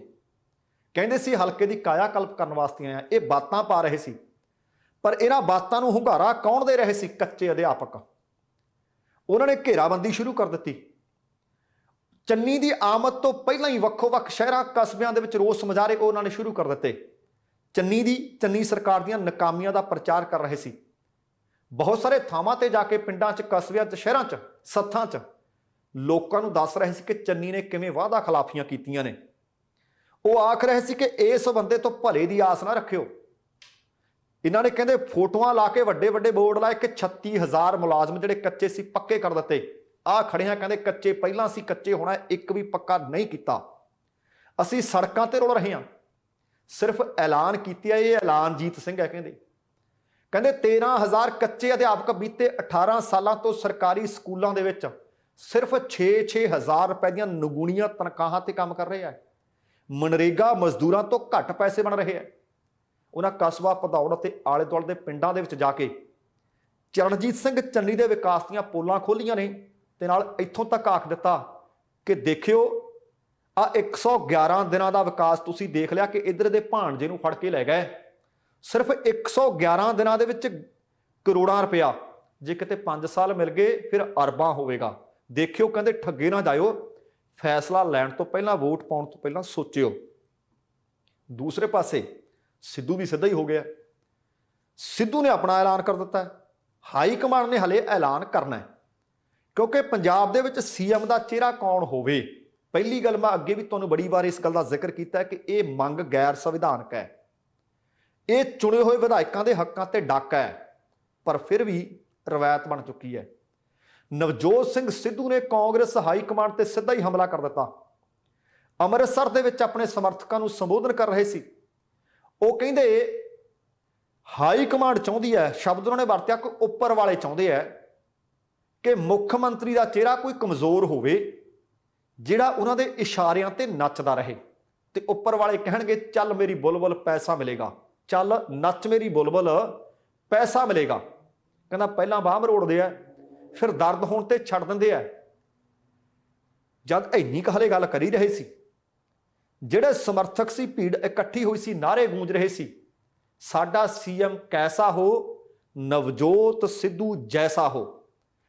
ਕਹਿੰਦੇ ਸੀ ਹਲਕੇ ਦੀ ਕਾਇਆ ਕਲਪ ਕਰਨ ਵਾਸਤੇ ਆਇਆ, ਇਹ ਬਾਤਾਂ ਪਾ ਰਹੇ ਸੀ, ਪਰ ਇਹਨਾਂ ਬਾਤਾਂ ਨੂੰ ਹੁੰਗਾਰਾ ਕੌਣ ਦੇ ਰਹੇ ਸੀ? ਕੱਚੇ ਅਧਿਆਪਕ। ਉਹਨਾਂ ਨੇ ਘੇਰਾਬੰਦੀ ਸ਼ੁਰੂ ਕਰ ਦਿੱਤੀ। ਚੰਨੀ ਦੀ ਆਮਦ ਤੋਂ ਪਹਿਲਾਂ ਹੀ ਵੱਖੋ-ਵੱਖ ਸ਼ਹਿਰਾਂ ਕਸਬਿਆਂ ਦੇ ਵਿੱਚ ਰੋਸ ਮੁਜ਼ਾਹਰੇ ਉਹਨਾਂ ਨੇ ਸ਼ੁਰੂ ਕਰ ਦਿੱਤੇ। ਚੰਨੀ ਸਰਕਾਰ ਦੀਆਂ ਨਾਕਾਮੀਆਂ ਦਾ ਪ੍ਰਚਾਰ ਕਰ ਰਹੇ ਸੀ। ਬਹੁਤ ਸਾਰੇ ਥਾਵਾਂ ਤੇ ਜਾ ਕੇ ਪਿੰਡਾਂ 'ਚ, ਕਸਬਿਆਂ 'ਚ, ਸ਼ਹਿਰਾਂ 'ਚ, ਸੱਥਾਂ 'ਚ ਲੋਕਾਂ ਨੂੰ ਦੱਸ ਰਹੇ ਸੀ ਕਿ ਚੰਨੀ ਨੇ ਕਿਵੇਂ ਵਾਅਦਾ ਖਿਲਾਫੀਆਂ ਕੀਤੀਆਂ ਨੇ। ਉਹ ਆਖ ਰਹੇ ਸੀ ਕਿ ਇਸ ਬੰਦੇ ਤੋਂ ਭਲੇ ਦੀ ਆਸ ਨਾ ਰੱਖਿਓ। ਇਹਨਾਂ ਨੇ ਕਹਿੰਦੇ ਫੋਟੋਆਂ ਲਾ ਕੇ ਵੱਡੇ ਵੱਡੇ ਬੋਰਡ ਲਾਏ ਕਿ 36,000 ਮੁਲਾਜ਼ਮ ਜਿਹੜੇ ਕੱਚੇ ਸੀ ਪੱਕੇ ਕਰ ਦਿੱਤੇ। ਆਹ ਖੜੇ ਹਾਂ, ਕਹਿੰਦੇ ਕੱਚੇ ਪਹਿਲਾਂ ਸੀ, ਕੱਚੇ ਹੋਣਾ, ਇੱਕ ਵੀ ਪੱਕਾ ਨਹੀਂ ਕੀਤਾ। ਅਸੀਂ ਸੜਕਾਂ ਤੇ ਰੁਲ ਰਹੇ ਹਾਂ, ਸਿਰਫ ਐਲਾਨ ਕੀਤੀ ਹੈ। ਇਹ ਐਲਾਨਜੀਤ ਸਿੰਘ ਹੈ। ਕਹਿੰਦੇ 13,000 ਕੱਚੇ ਅਧਿਆਪਕ ਬੀਤੇ 18 ਸਾਲਾਂ ਤੋਂ ਸਰਕਾਰੀ ਸਕੂਲਾਂ ਦੇ ਵਿੱਚ ਸਿਰਫ 6,000 ਰੁਪਏ ਦੀਆਂ ਨਗੂਣੀਆਂ ਤਨਖਾਹਾਂ ਤੇ ਕੰਮ ਕਰ ਰਹੇ ਆ। ਮਨਰੇਗਾ ਮਜ਼ਦੂਰਾਂ ਤੋਂ ਘੱਟ ਪੈਸੇ ਬਣ ਰਹੇ ਆ। ਉਹਨਾਂ ਕਸਬਾ ਭਦੌੜ ਅਤੇ ਆਲੇ ਦੁਆਲੇ ਦੇ ਪਿੰਡਾਂ ਦੇ ਵਿੱਚ ਜਾ ਕੇ ਚਰਨਜੀਤ ਸਿੰਘ ਚੰਨੀ ਦੇ ਵਿਕਾਸ ਦੀਆਂ ਪੋਲਾਂ ਖੋਲੀਆਂ ਨੇ ਤੇ ਨਾਲ ਇੱਥੋਂ ਤੱਕ ਆਖ ਦਿੱਤਾ ਕਿ ਦੇਖਿਓ ਆ 111 ਦਿਨਾਂ ਦਾ ਵਿਕਾਸ ਤੁਸੀਂ ਦੇਖ ਲਿਆ ਕਿ ਇੱਧਰ ਦੇ ਭਾਣਜੇ ਨੂੰ ਫੜ ਕੇ ਲੈ ਗਏ। ਸਿਰਫ 111 ਦਿਨਾਂ ਦੇ ਵਿੱਚ ਕਰੋੜਾਂ ਰੁਪਇਆ, ਜੇ ਕਿਤੇ 5 ਸਾਲ ਮਿਲ ਗਏ ਫਿਰ ਅਰਬਾਂ ਹੋਵੇਗਾ। ਦੇਖਿਓ, ਕਹਿੰਦੇ ਠੱਗੇ ਨਾ ਜਾਇਓ, ਫੈਸਲਾ ਲੈਣ ਤੋਂ ਪਹਿਲਾਂ, ਵੋਟ ਪਾਉਣ ਤੋਂ ਪਹਿਲਾਂ ਸੋਚਿਓ। ਦੂਸਰੇ ਪਾਸੇ ਸਿੱਧੂ ਵੀ ਸਿੱਧਾ ਹੀ ਹੋ ਗਿਆ। ਸਿੱਧੂ ਨੇ ਆਪਣਾ ਐਲਾਨ ਕਰ ਦਿੱਤਾ। ਹਾਈ ਕਮਾਂਡ ਨੇ ਹਲੇ ਐਲਾਨ ਕਰਨਾ ਹੈ, ਕਿਉਂਕਿ ਪੰਜਾਬ ਦੇ ਵਿੱਚ ਸੀਐਮ ਦਾ ਚਿਹਰਾ ਕੌਣ ਹੋਵੇ। ਪਹਿਲੀ ਗੱਲ, ਮੈਂ ਅੱਗੇ ਵੀ ਤੁਹਾਨੂੰ ਬੜੀ ਵਾਰ ਇਸ ਗੱਲ ਦਾ ਜ਼ਿਕਰ ਕੀਤਾ ਕਿ ਇਹ ਮੰਗ ਗੈਰ ਸੰਵਿਧਾਨਕ ਹੈ। ਇਹ ਚੁਣੇ ਹੋਏ ਵਿਧਾਇਕਾਂ ਦੇ ਹੱਕਾਂ ਤੇ ਡਾਕਾ ਹੈ, ਪਰ ਫਿਰ ਵੀ ਰਵਾਇਤ ਬਣ ਚੁੱਕੀ ਹੈ। ਨਵਜੋਤ ਸਿੰਘ ਸਿੱਧੂ ਨੇ ਕਾਂਗਰਸ ਹਾਈ ਕਮਾਂਡ ਤੇ ਸਿੱਧਾ ਹੀ ਹਮਲਾ ਕਰ ਦਿੱਤਾ। ਅੰਮ੍ਰਿਤਸਰ ਦੇ ਵਿੱਚ ਆਪਣੇ ਸਮਰਥਕਾਂ ਨੂੰ ਸੰਬੋਧਨ ਕਰ ਰਹੇ ਸੀ। ਉਹ ਕਹਿੰਦੇ ਹਾਈ ਕਮਾਂਡ ਚਾਹੁੰਦੀ ਹੈ, ਸ਼ਬਦ ਉਹਨਾਂ ਨੇ ਵਰਤਿਆ ਕਿ ਉੱਪਰ ਵਾਲੇ ਚਾਹੁੰਦੇ ਹੈ ਕਿ ਮੁੱਖ ਮੰਤਰੀ ਦਾ ਚਿਹਰਾ ਕੋਈ ਕਮਜ਼ੋਰ ਹੋਵੇ ਜਿਹੜਾ ਉਹਨਾਂ ਦੇ ਇਸ਼ਾਰਿਆਂ ਤੇ ਨੱਚਦਾ ਰਹੇ। ਤੇ ਉੱਪਰ ਵਾਲੇ ਕਹਿਣਗੇ ਚੱਲ ਮੇਰੀ ਬੁਲਬੁਲ ਪੈਸਾ ਮਿਲੇਗਾ, ਚੱਲ ਨੱਚ ਮੇਰੀ ਬੁਲਬੁਲ ਪੈਸਾ ਮਿਲੇਗਾ। ਕਹਿੰਦਾ ਪਹਿਲਾਂ ਬਾਂਹ ਮਰੋੜਦੇ ਆ, ਫਿਰ ਦਰਦ ਹੋਣ ਤੇ ਛੱਡ ਦਿੰਦੇ ਆ। ਜਦ ਇੰਨੀ ਕੁ ਹਲੇ ਗੱਲ ਕਰੀ ਰਹੇ ਸੀ, ਜਿਹੜੇ ਸਮਰਥਕ ਸੀ, ਭੀੜ ਇਕੱਠੀ ਹੋਈ ਸੀ, ਨਾਅਰੇ ਗੂੰਜ ਰਹੇ ਸੀ, ਸਾਡਾ ਸੀਐਮ ਕੈਸਾ ਹੋ, ਨਵਜੋਤ ਸਿੱਧੂ ਜੈਸਾ ਹੋ।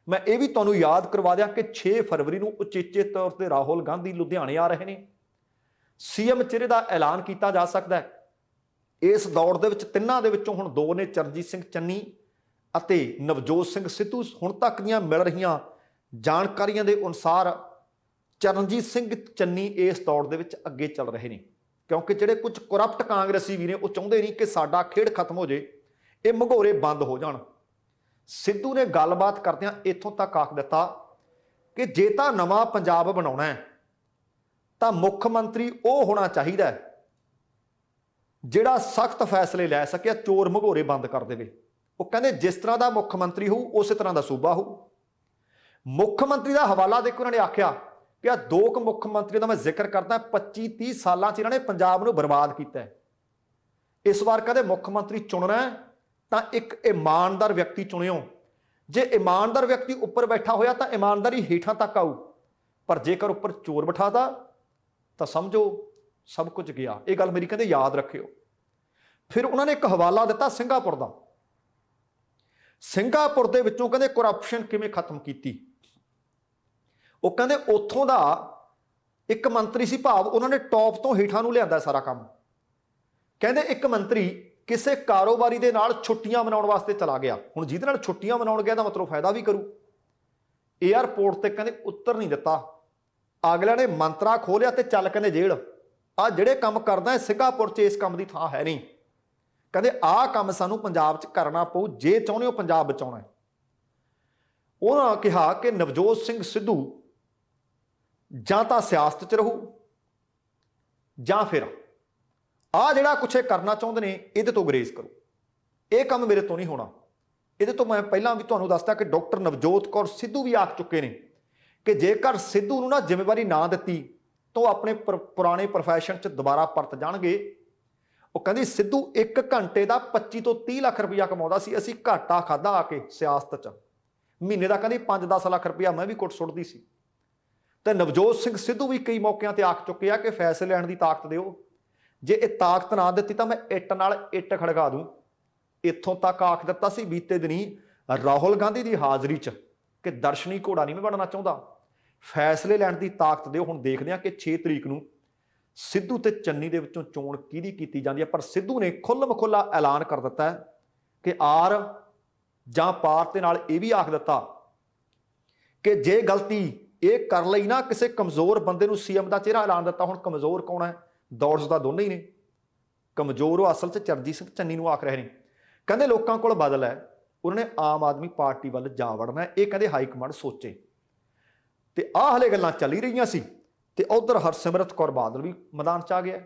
ਮੈਂ ਇਹ ਵੀ ਤੁਹਾਨੂੰ ਯਾਦ ਕਰਵਾ ਦਿਆਂ ਕਿ 6 ਫਰਵਰੀ ਨੂੰ ਉਚੇਚੇ ਤੌਰ ਤੇ ਰਾਹੁਲ ਗਾਂਧੀ ਲੁਧਿਆਣੇ ਆ ਰਹੇ ਨੇ। ਸੀਐਮ ਚਿਹਰੇ ਦਾ ਐਲਾਨ ਕੀਤਾ ਜਾ ਸਕਦਾ ਹੈ। ਇਸ ਦੌੜ ਦੇ ਵਿੱਚ ਤਿੰਨਾਂ ਦੇ ਵਿੱਚੋਂ ਹੁਣ 2 ਨੇ, ਚਰਨਜੀਤ ਸਿੰਘ ਚੰਨੀ ਅਤੇ ਨਵਜੋਤ ਸਿੰਘ ਸਿੱਧੂ। ਹੁਣ ਤੱਕ ਦੀਆਂ ਮਿਲ ਰਹੀਆਂ ਜਾਣਕਾਰੀਆਂ ਦੇ ਅਨੁਸਾਰ ਚਰਨਜੀਤ ਸਿੰਘ ਚੰਨੀ ਇਸ ਦੌੜ ਦੇ ਵਿੱਚ ਅੱਗੇ ਚੱਲ ਰਹੇ ਨੇ, ਕਿਉਂਕਿ ਜਿਹੜੇ ਕੁਝ ਕਰਪਟ ਕਾਂਗਰਸੀ ਵੀ ਨੇ ਉਹ ਚਾਹੁੰਦੇ ਨਹੀਂ ਕਿ ਸਾਡਾ ਖੇਡ ਖਤਮ ਹੋ ਜੇ, ਇਹ ਮਘੋਰੇ ਬੰਦ ਹੋ ਜਾਣ। ਸਿੱਧੂ ਨੇ ਗੱਲਬਾਤ ਕਰਦਿਆਂ ਇੱਥੋਂ ਤੱਕ ਆਖ ਦਿੱਤਾ ਕਿ ਜੇ ਤਾਂ ਨਵਾਂ ਪੰਜਾਬ ਬਣਾਉਣਾ ਹੈ ਤਾਂ ਮੁੱਖ ਮੰਤਰੀ ਉਹ ਹੋਣਾ ਚਾਹੀਦਾ ਜਿਹੜਾ ਸਖਤ ਫੈਸਲੇ ਲੈ ਸਕੇ, ਚੋਰ ਮਘੋਰੇ ਬੰਦ ਕਰ ਦੇਵੇ। ਉਹ ਕਹਿੰਦੇ ਜਿਸ ਤਰ੍ਹਾਂ ਦਾ ਮੁੱਖ ਮੰਤਰੀ ਹੋਊ ਉਸੇ ਤਰ੍ਹਾਂ ਦਾ ਸੂਬਾ ਹੋਊ। ਮੁੱਖ ਮੰਤਰੀ ਦਾ ਹਵਾਲਾ ਦੇਖੋ, ਉਹਨਾਂ ਨੇ ਆਖਿਆ ਕਿ ਆ 2 ਮੁੱਖ ਮੰਤਰੀਆਂ ਦਾ ਮੈਂ ਜ਼ਿਕਰ ਕਰਦਾ, 25-30 ਸਾਲਾਂ 'ਚ ਇਹਨਾਂ ਨੇ ਪੰਜਾਬ ਨੂੰ ਬਰਬਾਦ ਕੀਤਾ ਹੈ। ਇਸ ਵਾਰ ਕਹਿੰਦੇ ਮੁੱਖ ਮੰਤਰੀ ਚੁਣਨਾ ਤਾਂ ਇੱਕ ਇਮਾਨਦਾਰ ਵਿਅਕਤੀ ਚੁਣਿਓ। ਜੇ ਇਮਾਨਦਾਰ ਵਿਅਕਤੀ ਉੱਪਰ ਬੈਠਾ ਹੋਇਆ ਤਾਂ ਇਮਾਨਦਾਰੀ ਹੇਠਾਂ ਤੱਕ ਆਊ, ਪਰ ਜੇਕਰ ਉੱਪਰ ਚੋਰ ਬਿਠਾਤਾ ਤਾਂ ਸਮਝੋ ਸਭ ਕੁਝ ਗਿਆ। ਇਹ ਗੱਲ ਮੇਰੀ ਕਹਿੰਦੇ ਯਾਦ ਰੱਖਿਓ। ਫਿਰ ਉਹਨਾਂ ਨੇ ਇੱਕ ਹਵਾਲਾ ਦਿੱਤਾ ਸਿੰਗਾਪੁਰ ਦਾ। ਸਿੰਗਾਪੁਰ ਦੇ ਵਿੱਚੋਂ ਕਹਿੰਦੇ ਕਰਪਸ਼ਨ ਕਿਵੇਂ ਖਤਮ ਕੀਤੀ। ਉਹ ਕਹਿੰਦੇ ਉੱਥੋਂ ਦਾ ਇੱਕ ਮੰਤਰੀ ਸੀ, ਭਾਵ ਉਹਨਾਂ ਨੇ ਟੌਪ ਤੋਂ ਹੇਠਾਂ ਨੂੰ ਲਿਆਂਦਾ ਸਾਰਾ ਕੰਮ। ਕਹਿੰਦੇ ਇੱਕ ਮੰਤਰੀ ਕਿਸੇ ਕਾਰੋਬਾਰੀ ਦੇ ਨਾਲ ਛੁੱਟੀਆਂ ਮਨਾਉਣ ਵਾਸਤੇ ਚਲਾ ਗਿਆ। ਹੁਣ ਜਿਹਦੇ ਨਾਲ ਛੁੱਟੀਆਂ ਮਨਾਉਣ ਗਿਆ ਤਾਂ ਮਤਲਬ ਫਾਇਦਾ ਵੀ ਕਰੂ। ਏਅਰਪੋਰਟ ਤੇ ਕਹਿੰਦੇ ਉੱਤਰ ਨਹੀਂ ਦਿੱਤਾ। ਅਗਲਿਆਂ ਨੇ ਮੰਤਰਾ ਖੋਲਿਆ ਤੇ ਚੱਲ ਕਹਿੰਦੇ ਜੇਲ੍ਹ। ਆ ਜਿਹੜੇ ਕੰਮ ਕਰਦਾ ਸਿੰਗਾਪੁਰ 'ਚ ਇਸ ਕੰਮ ਦੀ ਥਾਂ ਹੈ ਨਹੀਂ। ਕਹਿੰਦੇ ਆਹ ਕੰਮ ਸਾਨੂੰ ਪੰਜਾਬ 'ਚ ਕਰਨਾ ਪਊ ਜੇ ਚਾਹੁੰਦੇ ਹੋ ਪੰਜਾਬ ਬਚਾਉਣਾ। ਉਹਨਾਂ ਕਿਹਾ ਕਿ ਨਵਜੋਤ ਸਿੰਘ ਸਿੱਧੂ ਜਾਂ ਤਾਂ ਸਿਆਸਤ 'ਚ ਰਹੂ ਜਾਂ ਫਿਰ ਆਹ ਜਿਹੜਾ ਕੁਛ ਇਹ ਕਰਨਾ ਚਾਹੁੰਦੇ ਨੇ ਇਹਦੇ ਤੋਂ ਗੁਰੇਜ਼ ਕਰੋ। ਇਹ ਕੰਮ ਮੇਰੇ ਤੋਂ ਨਹੀਂ ਹੋਣਾ। ਇਹਦੇ ਤੋਂ ਮੈਂ ਪਹਿਲਾਂ ਵੀ ਤੁਹਾਨੂੰ ਦੱਸਦਾ ਕਿ ਡਾਕਟਰ ਨਵਜੋਤ ਕੌਰ ਸਿੱਧੂ ਵੀ ਆਖ ਚੁੱਕੇ ਨੇ ਕਿ ਜੇਕਰ ਸਿੱਧੂ ਨੂੰ ਨਾ ਜ਼ਿੰਮੇਵਾਰੀ ਨਾ ਦਿੱਤੀ ਤਾਂ ਉਹ ਆਪਣੇ ਪੁਰਾਣੇ ਪ੍ਰੋਫੈਸ਼ਨ 'ਚ ਦੁਬਾਰਾ ਪਰਤ ਜਾਣਗੇ। ਉਹ ਕਹਿੰਦੀ ਸਿੱਧੂ 1 ਘੰਟੇ ਦਾ 25 ਤੋਂ 30 ਲੱਖ ਰੁਪਇਆ ਕਮਾਉਂਦਾ ਸੀ, ਅਸੀਂ ਘਾਟਾ ਖਾਦਾ ਆ ਕੇ ਸਿਆਸਤ 'ਚ। ਮਹੀਨੇ ਦਾ ਕਹਿੰਦੀ 5-10 ਲੱਖ ਰੁਪਇਆ ਮੈਂ ਵੀ ਕੁੱਟ ਸੁੱਟਦੀ ਸੀ। ਤੇ ਨਵਜੋਤ ਸਿੰਘ ਸਿੱਧੂ ਵੀ ਕਈ ਮੌਕਿਆਂ ਤੇ ਆਖ ਚੁੱਕੇ ਆ ਕਿ ਫੈਸਲੇ ਲੈਣ ਦੀ ਤਾਕਤ ਦਿਓ। ਜੇ ਇਹ ਤਾਕਤ ਨਾ ਦਿੱਤੀ ਤਾਂ ਮੈਂ ਇੱਟ ਨਾਲ ਇੱਟ ਖੜਕਾ ਦੂੰ। ਇੱਥੋਂ ਤੱਕ ਆਖ ਦਿੱਤਾ ਸੀ ਬੀਤੇ ਦਿਨੀ ਰਾਹੁਲ ਗਾਂਧੀ ਦੀ ਹਾਜ਼ਰੀ 'ਚ ਕਿ ਦਰਸ਼ਨੀ ਘੋੜਾ ਨਹੀਂ ਮੈਂ ਬਣਨਾ ਚਾਹੁੰਦਾ, फैसले लैण की ताकत दिओ। हुण देखदे हां कि 6 तरीक नूं सिद्धू ते चन्नी दे विचों चोण किहदी कीती जांदी है। पर सिद्धू ने खुल्लम खुल्ला ऐलान कर दिता है कि आर जां पार दे नाल इह वी आख दिता कि जे गलती ये कर लई ना किसी कमजोर बंदे नूं सीएम का चेहरा ऐलान दिता। हुण कमजोर कौन है? दौड़ तो दोनों ही ने। कमजोर वो असल च चरणजीत सिंह चन्नी नूं आख रहे हैं। कहंदे लोकां कोल बदल है, उन्होंने आम आदमी पार्टी वाल जा वड़ना है। ये कहंदे हाईकमांड सोचे ते आ हले गल्लां चली रहीआं सी ते उधर हरसिमरत कौर बादल भी मैदान च आ गया।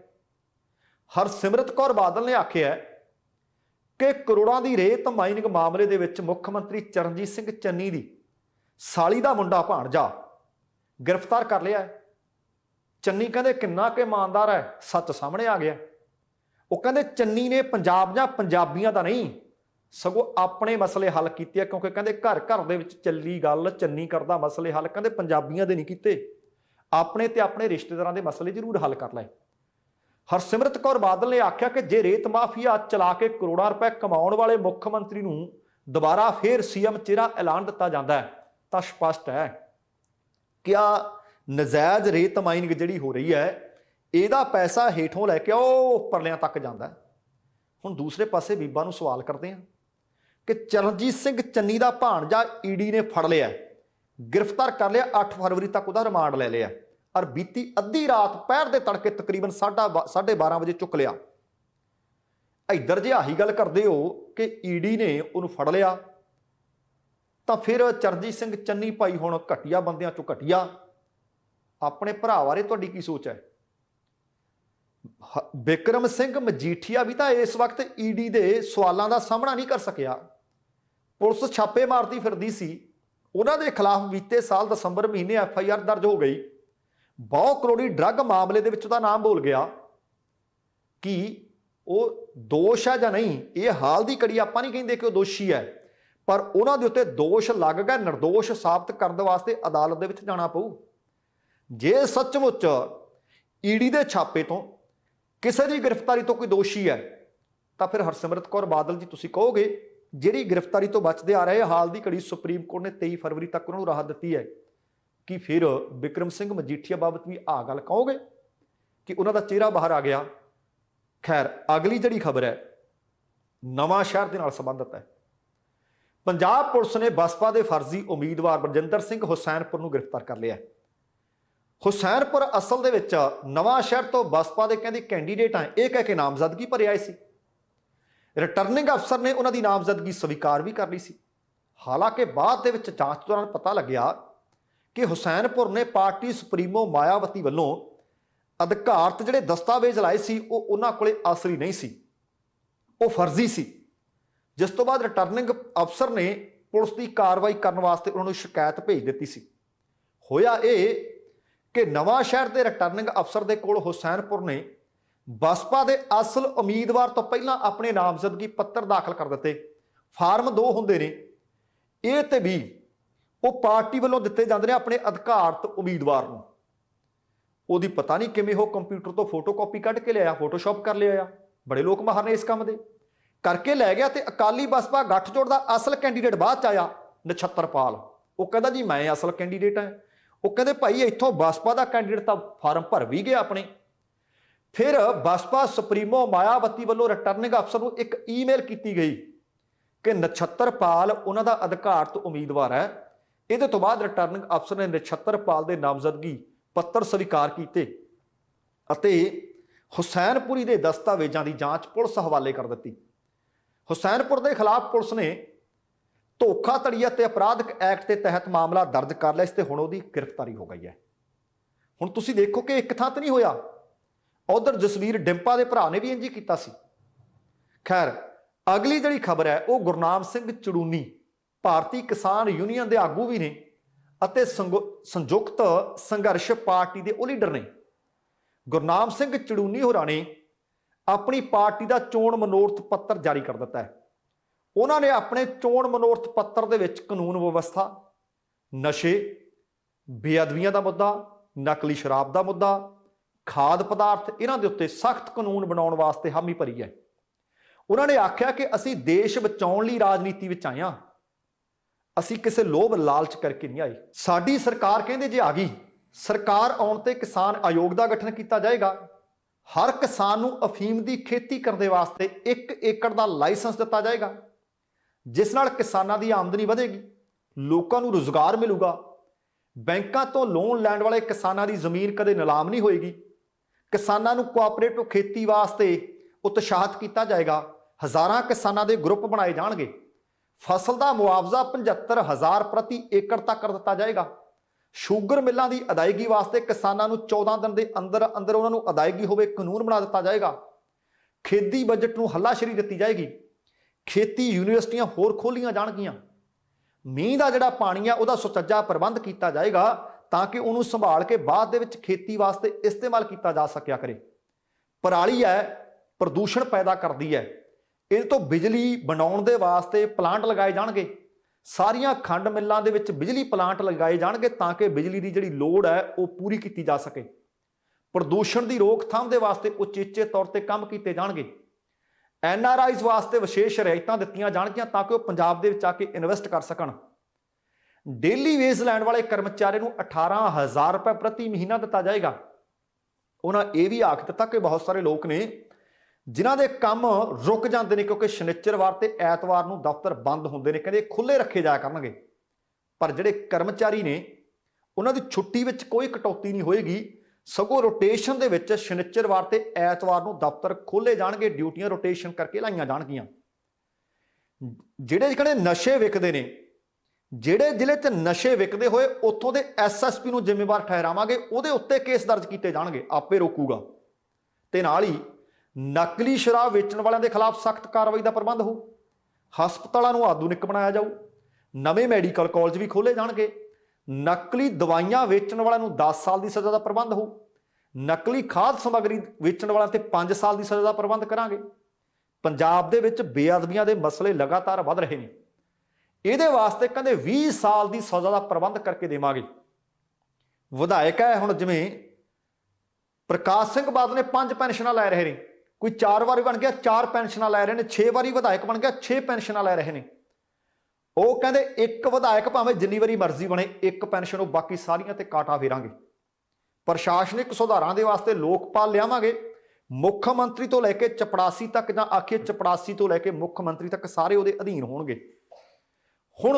हरसिमरत कौर बादल ने आखिया कि करोड़ों की रेत माइनिंग मामले दे विच मुख मंत्री चरणजीत सिंह चन्नी दी साली दा मुंडा भाणजा गिरफ्तार कर लिया है। चन्नी कहंदे किन्ना के ईमानदार है, सच सामने आ गया। वो कहंदे चन्नी ने पंजाब जां पंजाबियां दा नहीं सगों अपने मसले हल कीते, क्योंकि कहंदे घर घर दे विच चली गल चन्नी करदा मसले हल, कहंदे पंजाबियां दे नहीं कीते, अपने ते अपने रिश्तेदारां दे मसले जरूर हल कर लए। हरसिमरत कौर बादल ने आख्या कि जे रेत माफिया चला के करोड़ों रुपए कमाउण वाले मुख मंत्री नूं दोबारा फिर सीएम चेहरा ऐलान दिता जाता है तो स्पष्ट है क्या नजायज रेत माइनिंग जिहड़ी हो रही है ਇਹਦਾ पैसा हेठों लैके ਉਹ परलियां तक जाता है। हुण दूसरे पासे बीबा नूं सवाल करते हैं कि चरणजीत सिंह चन्नी का भाणजा ईडी ने फड़ लिया, गिरफ्तार कर लिया, 8 फरवरी तक उसका रिमांड ले लिया और बीती अद्धी रात पहर के तड़के तकरीबन 12:30 बजे चुक लिया। इधर जे आही गल करते हो कि ईडी ने उन्होंने फड़ लिया तो फिर चरणजीत सिंह चन्नी भाई हुण घटिया बंदियां चों घटिया, अपने भरा बारे तुहाडी की सोच है? बिक्रम सिंह मजीठिया भी तो इस वक्त ईडी के सवालों का सामना नहीं कर सकिया। पुलिस छापे मारती फिरदी सी, उन्होंने खिलाफ बीते साल दसंबर महीने FIR दर्ज हो गई। 2 करोड़ी ड्रग मामले के विच उहदा नाम बोल गया कि वो दोष है या नहीं, ये हाल की कड़ी आपां नहीं कहिंदे कि वो दोषी है, पर उन्होंने उत्ते दोष लग गए। निर्दोष साबित करने वास्ते अदालत दे विच जाना पऊ। जे सचमुच ईडी के छापे तो किसी की गिरफ्तारी तो कोई दोषी है तो फिर हरसिमरत कौर बादल जी तुसीं कहोगे जिहड़ी गिरफ्तारी तो बचते आ रहे हाल की घड़ी सुप्रीम कोर्ट ने 23 फरवरी तक उन्होंने राहत दी है कि फिर बिक्रम सिंह मजीठिया बाबत भी आ गल कहोगे कि उन्हों का चेहरा बाहर आ गया। खैर अगली जिहड़ी खबर है नवां शहर के नाल संबंधित है। पंजाब पुलिस ने बसपा के फर्जी उम्मीदवार बरजिंदर सिंह हुसैनपुर नूं गिरफ्तार कर लिया। हुसैनपुर असल दे विच नवां शहर तो बसपा के कहंदे कैंडीडेट हैं यह कह के नामजदगी भरे आए सी। रिटर्निंग अफसर ने उन्होंने नामजदगी स्वीकार भी कर ली सी। हालांकि बाद दे विच जांच दौरान पता लग्या कि हुसैनपुर ने पार्टी सुप्रीमो मायावती वालों अधिकारत जिहड़े दस्तावेज लाए सी वो उन्हां कोले असली नहीं सी, वो फर्जी सी। जिस तो बाद रिटर्निंग अफसर ने पुलिस की कार्रवाई करने वास्ते उन्होंने शिकायत भेज दी सी। होया ये कि नवां शहर के रिटर्निंग अफसर के कोल हुसैनपुर ने बसपा के असल उम्मीदवार तो पहला अपने नामजदगी पत्र दाखिल कर दिते। फार्म 2 होंदे ने, ये ते भी वो पार्टी वालों दिते जाते हैं अपने अधिकारत उम्मीदवार नूं। ओहदी पता नहीं किवें हो कंप्यूटर तो फोटो कॉपी कढ़ के लिया, फोटोशॉप कर लिया। बड़े लोग माहर ने इस काम दे करके लै गया। तो अकाली बसपा गठजोड़ का असल कैंडीडेट बाद च आया नछत्तरपाल। वो कहता जी मैं असल कैंडीडेट है। वो कहते भाई इत्थों बसपा का कैंडीडेट तो फार्म भर भी गया अपने। फिर बसपा सुप्रीमो मायावती वालों रिटर्निंग अफसर को एक ईमेल की गई कि नछत्तरपाल उन्हों का अधिकारत उम्मीदवार है। ये तो बाद रिटर्निंग अफसर ने नछत्तरपाल के नामजदगी पत्र स्वीकार किए, हुसैनपुरी के दस्तावेजों की जांच पुलिस हवाले कर दी। हुसैनपुर के खिलाफ पुलिस ने धोखाधड़ी ते अपराधिक एक्ट के तहत मामला दर्ज कर लिया। इससे हुण उहदी गिरफ्तारी हो गई है। हुण तुसीं देखो कि एक थां ते नहीं होया, उधर जसवीर डिंपा के भरा ने भी इंज ही कीता सी। खैर अगली जिहड़ी खबर है वो गुरनाम सिंह चड़ूनी भारतीय किसान यूनीयन के आगू भी ने अते संयुक्त संघर्ष पार्टी के वो लीडर ने। गुरनाम सिंह चड़ूनी होरां ने अपनी पार्टी का चोण मनोरथ पत्र जारी कर दिता है। उन्होंने अपने चोण मनोरथ पत्र दे विच कानून व्यवस्था, नशे, बेअदबियां का मुद्दा, नकली शराब का मुद्दा, खाद पदार्थ इन्हां दे उत्ते सख्त कानून बनाउण वास्ते हामी भरी है। उन्होंने आख्या कि असीं देश बचाउण लई राजनीति विच आए हां, ਅਸੀਂ ਕਿਸੇ ਲੋਭ ਲਾਲਚ ਕਰਕੇ ਨਹੀਂ ਆਏ। ਸਾਡੀ ਸਰਕਾਰ ਕਹਿੰਦੇ ਜੇ ਆ ਗਈ, ਸਰਕਾਰ ਆਉਣ ਤੇ ਕਿਸਾਨ ਆਯੋਗ ਦਾ ਗਠਨ ਕੀਤਾ ਜਾਏਗਾ। ਹਰ ਕਿਸਾਨ ਨੂੰ ਅਫੀਮ ਦੀ ਖੇਤੀ ਕਰਨ ਦੇ ਵਾਸਤੇ 1 ਏਕੜ ਦਾ ਲਾਇਸੈਂਸ ਦਿੱਤਾ ਜਾਏਗਾ, ਜਿਸ ਨਾਲ ਕਿਸਾਨਾਂ ਦੀ ਆਮਦਨੀ ਵਧੇਗੀ, ਲੋਕਾਂ ਨੂੰ ਰੁਜ਼ਗਾਰ ਮਿਲੂਗਾ। ਬੈਂਕਾਂ ਤੋਂ ਲੋਨ ਲੈਣ ਵਾਲੇ ਕਿਸਾਨਾਂ ਦੀ ਜ਼ਮੀਨ ਕਦੇ ਨਿਲਾਮ ਨਹੀਂ ਹੋਏਗੀ। ਕਿਸਾਨਾਂ ਨੂੰ ਕੋਆਪਰੇਟਿਵ ਖੇਤੀ ਵਾਸਤੇ ਉਤਸ਼ਾਹਿਤ ਕੀਤਾ ਜਾਏਗਾ। ਹਜ਼ਾਰਾਂ ਕਿਸਾਨਾਂ ਦੇ ਗਰੁੱਪ ਬਣਾਏ ਜਾਣਗੇ। ਫਸਲ ਦਾ ਮੁਆਵਜ਼ਾ 75,000 ਪ੍ਰਤੀ ਏਕੜ ਤੱਕ ਦਿੱਤਾ ਜਾਏਗਾ। ਸ਼ੂਗਰ ਮਿੱਲਾਂ ਦੀ ਅਦਾਇਗੀ ਵਾਸਤੇ ਕਿਸਾਨਾਂ ਨੂੰ 14 ਦਿਨ ਦੇ ਅੰਦਰ ਅੰਦਰ ਉਹਨਾਂ ਨੂੰ ਅਦਾਇਗੀ ਹੋਵੇ, ਕਾਨੂੰਨ ਬਣਾ ਦਿੱਤਾ ਜਾਏਗਾ। ਖੇਤੀ ਬਜਟ ਨੂੰ ਹੱਲਾਸ਼ੇਰੀ ਦਿੱਤੀ ਜਾਏਗੀ। ਖੇਤੀ ਯੂਨੀਵਰਸਿਟੀਆਂ ਹੋਰ ਖੋਲੀਆਂ ਜਾਣਗੀਆਂ। ਮੀਂਹ ਦਾ ਜਿਹੜਾ ਪਾਣੀ ਆ ਉਹਦਾ ਸੁਚੱਜਾ ਪ੍ਰਬੰਧ ਕੀਤਾ ਜਾਏਗਾ ਤਾਂ ਕਿ ਉਹਨੂੰ ਸੰਭਾਲ ਕੇ ਬਾਅਦ ਦੇ ਵਿੱਚ ਖੇਤੀ ਵਾਸਤੇ ਇਸਤੇਮਾਲ ਕੀਤਾ ਜਾ ਸਕਿਆ ਕਰੇ। ਪਰਾਲੀ ਹੈ, ਪ੍ਰਦੂਸ਼ਣ ਪੈਦਾ ਕਰਦੀ ਹੈ। ਇਹ ਤੋਂ ਬਿਜਲੀ ਬਣਾਉਣ ਦੇ ਵਾਸਤੇ ਪਲਾਂਟ ਲਗਾਏ ਜਾਣਗੇ। ਸਾਰੀਆਂ ਖੰਡ ਮਿੱਲਾਂ ਦੇ ਵਿੱਚ ਬਿਜਲੀ ਪਲਾਂਟ ਲਗਾਏ ਜਾਣਗੇ ਤਾਂ ਕਿ ਬਿਜਲੀ ਦੀ ਜਿਹੜੀ ਲੋੜ ਹੈ ਉਹ ਪੂਰੀ ਕੀਤੀ ਜਾ ਸਕੇ। ਪ੍ਰਦੂਸ਼ਣ ਦੀ ਰੋਕਥਾਮ ਦੇ ਵਾਸਤੇ ਉਚੇਚੇ ਤੌਰ ਤੇ ਕੰਮ ਕੀਤੇ ਜਾਣਗੇ। NRIs ਵਾਸਤੇ ਵਿਸ਼ੇਸ਼ ਰਿਆਇਤਾਂ ਦਿੱਤੀਆਂ ਜਾਣਗੀਆਂ ਤਾਂ ਕਿ ਉਹ ਪੰਜਾਬ ਦੇ ਵਿੱਚ ਆ ਕੇ ਇਨਵੈਸਟ ਕਰ ਸਕਣ। ਡੇਲੀ ਵੇਜ ਲੈਣ ਵਾਲੇ ਕਰਮਚਾਰੀ ਨੂੰ 18,000 ਰੁਪਏ ਪ੍ਰਤੀ ਮਹੀਨਾ ਦਿੱਤਾ ਜਾਏਗਾ। ਉਹਨਾਂ ਇਹ ਵੀ ਆਖ ਦਿੱਤਾ ਕਿ ਬਹੁਤ ਸਾਰੇ ਲੋਕ ਨੇ ਜਿਨ੍ਹਾਂ ਦੇ ਕੰਮ ਰੁਕ ਜਾਂਦੇ ਨੇ ਕਿਉਂਕਿ ਸ਼ਨੀਚਰਵਾਰ ਤੇ ਐਤਵਾਰ ਨੂੰ ਦਫ਼ਤਰ ਬੰਦ ਹੁੰਦੇ ਨੇ, ਕਹਿੰਦੇ ਖੁੱਲੇ ਰੱਖੇ ਜਾਇਆ ਕਰਨਗੇ। ਪਰ ਜਿਹੜੇ ਕਰਮਚਾਰੀ ਨੇ ਉਹਨਾਂ ਦੀ ਛੁੱਟੀ ਵਿੱਚ ਕੋਈ ਕਟੌਤੀ ਨਹੀਂ ਹੋਏਗੀ, ਸਗੋਂ ਰੋਟੇਸ਼ਨ ਦੇ ਵਿੱਚ ਸ਼ਨੀਚਰਵਾਰ ਤੇ ਐਤਵਾਰ ਨੂੰ ਦਫ਼ਤਰ ਖੋਲੇ ਜਾਣਗੇ, ਡਿਊਟੀਆਂ ਰੋਟੇਸ਼ਨ ਕਰਕੇ ਲਾਈਆਂ ਜਾਣਗੀਆਂ। ਜਿਹੜੇ ਜਿਹੜੇ ਨਸ਼ੇ ਵਿਕਦੇ ਨੇ, ਜਿਹੜੇ ਜ਼ਿਲ੍ਹੇ 'ਚ ਨਸ਼ੇ ਵਿਕਦੇ ਹੋਏ ਉੱਥੋਂ ਦੇ SSP ਨੂੰ ਜ਼ਿੰਮੇਵਾਰ ਠਹਿਰਾਵਾਂਗੇ, ਉਹਦੇ ਉੱਤੇ ਕੇਸ ਦਰਜ ਕੀਤੇ ਜਾਣਗੇ, ਆਪੇ ਰੋਕੂਗਾ। ਤੇ ਨਾਲ ਹੀ ਨਕਲੀ ਸ਼ਰਾਬ ਵੇਚਣ ਵਾਲਿਆਂ ਦੇ ਖਿਲਾਫ ਸਖਤ ਕਾਰਵਾਈ ਦਾ ਪ੍ਰਬੰਧ ਹੋਊ। ਹਸਪਤਾਲਾਂ ਨੂੰ ਆਧੁਨਿਕ ਬਣਾਇਆ ਜਾਊ। ਨਵੇਂ ਮੈਡੀਕਲ ਕਾਲਜ ਵੀ ਖੋਲੇ ਜਾਣਗੇ। ਨਕਲੀ ਦਵਾਈਆਂ ਵੇਚਣ ਵਾਲਿਆਂ ਨੂੰ 10 ਸਾਲ ਦੀ ਸਜ਼ਾ ਦਾ ਪ੍ਰਬੰਧ ਹੋਊ। ਨਕਲੀ ਖਾਦ ਸਮੱਗਰੀ ਵੇਚਣ ਵਾਲਿਆਂ ਤੇ 5 ਸਾਲ ਦੀ ਸਜ਼ਾ ਦਾ ਪ੍ਰਬੰਧ ਕਰਾਂਗੇ। ਪੰਜਾਬ ਦੇ ਵਿੱਚ ਬੇਅਦਬੀਆਂ ਦੇ ਮਸਲੇ ਲਗਾਤਾਰ ਵੱਧ ਰਹੇ ਨੇ। ਇਹਦੇ ਵਾਸਤੇ ਕਹਿੰਦੇ 20 ਸਾਲ ਦੀ ਸਜ਼ਾ ਦਾ ਪ੍ਰਬੰਧ ਕਰਕੇ ਦੇਵਾਂਗੇ। ਵਿਧਾਇਕ ਹੈ ਹੁਣ ਜਿਵੇਂ ਪ੍ਰਕਾਸ਼ ਸਿੰਘ ਬਾਦਲ ਨੇ 5 ਪੈਨਸ਼ਨਾਂ ਲੈ ਰਹੇ ਨੇ, ਕੋਈ 4 ਵਾਰੀ ਬਣ ਗਿਆ 4 ਪੈਨਸ਼ਨਾਂ ਲੈ ਰਹੇ ਨੇ, 6 ਵਾਰੀ ਵਿਧਾਇਕ ਬਣ ਗਿਆ 6 ਪੈਨਸ਼ਨਾਂ ਲੈ ਰਹੇ ਨੇ। ਉਹ ਕਹਿੰਦੇ ਇੱਕ ਵਿਧਾਇਕ ਭਾਵੇਂ ਜਿੰਨੀ ਵਾਰੀ ਮਰਜ਼ੀ ਬਣੇ, ਇੱਕ ਪੈਨਸ਼ਨ ਉਹ ਬਾਕੀ ਸਾਰੀਆਂ ਤੇ ਕਾਟਾ ਫੇਰਾਂਗੇ। ਪ੍ਰਸ਼ਾਸਨਿਕ ਸੁਧਾਰਾਂ ਦੇ ਵਾਸਤੇ ਲੋਕਪਾਲ ਲਿਆਵਾਂਗੇ। ਮੁੱਖ ਮੰਤਰੀ ਤੋਂ ਲੈ ਕੇ ਚਪੜਾਸੀ ਤੱਕ, ਜਾਂ ਆਖਿਏ ਚਪੜਾਸੀ ਤੋਂ ਲੈ ਕੇ ਮੁੱਖ ਮੰਤਰੀ ਤੱਕ ਸਾਰੇ ਉਹਦੇ ਅਧੀਨ ਹੋਣਗੇ। ਹੁਣ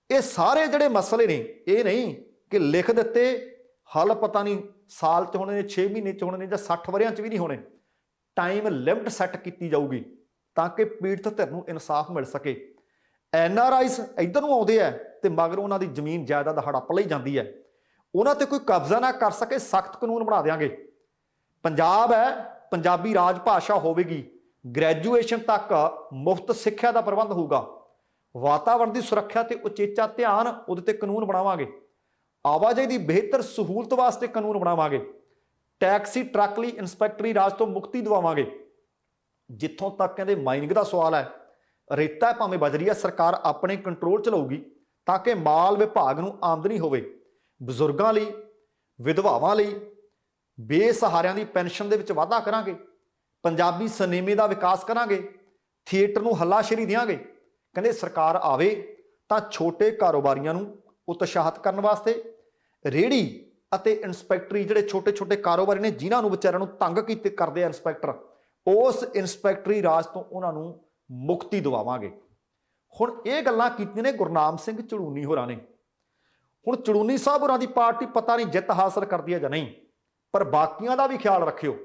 ਇਹ ਸਾਰੇ ਜਿਹੜੇ ਮਸਲੇ ਨੇ, ਇਹ ਨਹੀਂ ਕਿ ਲਿਖ ਦਿੱਤੇ ਹੱਲ ਪਤਾ ਨਹੀਂ ਸਾਲ 'ਚ ਹੋਣੇ ਨੇ, 6 ਮਹੀਨੇ 'ਚ ਹੋਣੇ ਨੇ, ਜਾਂ 60 ਵਰਿਆਂ 'ਚ ਵੀ ਨਹੀਂ ਹੋਣੇ। ਟਾਈਮ ਲਿਮਟ ਸੈੱਟ ਕੀਤੀ ਜਾਊਗੀ ਤਾਂ ਕਿ ਪੀੜਤ ਧਿਰ ਨੂੰ ਇਨਸਾਫ ਮਿਲ ਸਕੇ। NRIs ਇੱਧਰ ਨੂੰ ਆਉਂਦੇ ਆ ਤੇ ਮਗਰ ਉਹਨਾਂ ਦੀ ਜ਼ਮੀਨ ਜਾਇਦਾਦ ਹੜੱਪ ਲਈ ਜਾਂਦੀ ਹੈ, ਉਹਨਾਂ ਤੇ ਕੋਈ ਕਬਜ਼ਾ ਨਾ ਕਰ ਸਕੇ, ਸਖਤ ਕਾਨੂੰਨ ਬਣਾ ਦੇਵਾਂਗੇ। ਪੰਜਾਬ ਹੈ, ਪੰਜਾਬੀ ਰਾਜ ਭਾਸ਼ਾ ਹੋਵੇਗੀ। ਗ੍ਰੈਜੂਏਸ਼ਨ ਤੱਕ ਮੁਫਤ ਸਿੱਖਿਆ ਦਾ ਪ੍ਰਬੰਧ ਹੋਊਗਾ। ਵਾਤਾਵਰਣ ਦੀ ਸੁਰੱਖਿਆ ਤੇ ਉਚੇਚਾ ਧਿਆਨ, ਉਹਦੇ ਤੇ ਕਾਨੂੰਨ ਬਣਾਵਾਂਗੇ। ਆਵਾਜਾਈ ਦੀ ਬਿਹਤਰ ਸਹੂਲਤ ਵਾਸਤੇ ਕਾਨੂੰਨ ਬਣਾਵਾਂਗੇ। ਟੈਕਸੀ ਟਰੱਕ ਲਈ ਇੰਸਪੈਕਟਰੀ ਰਾਜ ਤੋਂ ਮੁਕਤੀ ਦਿਵਾਵਾਂਗੇ। ਜਿੱਥੋਂ ਤੱਕ ਕਹਿੰਦੇ ਮਾਈਨਿੰਗ ਦਾ ਸਵਾਲ ਹੈ, ਰੇਤਾ ਭਾਵੇਂ ਬਜਰੀ ਹੈ, ਸਰਕਾਰ ਆਪਣੇ ਕੰਟਰੋਲ 'ਚ ਲਊਗੀ ਤਾਂ ਕਿ ਮਾਲ ਵਿਭਾਗ ਨੂੰ ਆਮਦਨੀ ਹੋਵੇ। ਬਜ਼ੁਰਗਾਂ ਲਈ, ਵਿਧਵਾਵਾਂ ਲਈ, ਬੇਸਹਾਰਿਆਂ ਦੀ ਪੈਨਸ਼ਨ ਦੇ ਵਿੱਚ ਵਾਧਾ ਕਰਾਂਗੇ। ਪੰਜਾਬੀ ਸਿਨੇਮੇ ਦਾ ਵਿਕਾਸ ਕਰਾਂਗੇ। ਥੀਏਟਰ ਨੂੰ ਹੱਲਾਸ਼ੇਰੀ ਦੇਵਾਂਗੇ। ਕਹਿੰਦੇ ਸਰਕਾਰ ਆਵੇ ਤਾਂ ਛੋਟੇ ਕਾਰੋਬਾਰੀਆਂ ਨੂੰ ਉਤਸ਼ਾਹਿਤ ਕਰਨ ਵਾਸਤੇ ਰੇਹੜੀ ਅਤੇ ਇੰਸਪੈਕਟਰੀ, ਜਿਹੜੇ ਛੋਟੇ ਛੋਟੇ ਕਾਰੋਬਾਰੀ ਨੇ ਜਿਨ੍ਹਾਂ ਨੂੰ ਵਿਚਾਰਿਆਂ ਨੂੰ ਤੰਗ ਕੀਤੇ ਕਰਦੇ ਆ ਇੰਸਪੈਕਟਰ, ਉਸ ਇੰਸਪੈਕਟਰੀ ਰਾਜ ਤੋਂ ਉਹਨਾਂ ਨੂੰ ਮੁਕਤੀ ਦਿਵਾਵਾਂਗੇ। ਹੁਣ ਇਹ ਗੱਲਾਂ ਕੀਤੀਆਂ ਨੇ ਗੁਰਨਾਮ ਸਿੰਘ ਝੜੂਨੀ ਹੋਰਾਂ ਨੇ। ਹੁਣ ਝੜੂਨੀ ਸਾਹਿਬ ਹੋਰਾਂ ਦੀ ਪਾਰਟੀ ਪਤਾ ਨਹੀਂ ਜਿੱਤ ਹਾਸਲ ਕਰਦੀ ਹੈ ਜਾਂ ਨਹੀਂ, ਪਰ ਬਾਕੀਆਂ ਦਾ ਵੀ ਖਿਆਲ ਰੱਖਿਓ,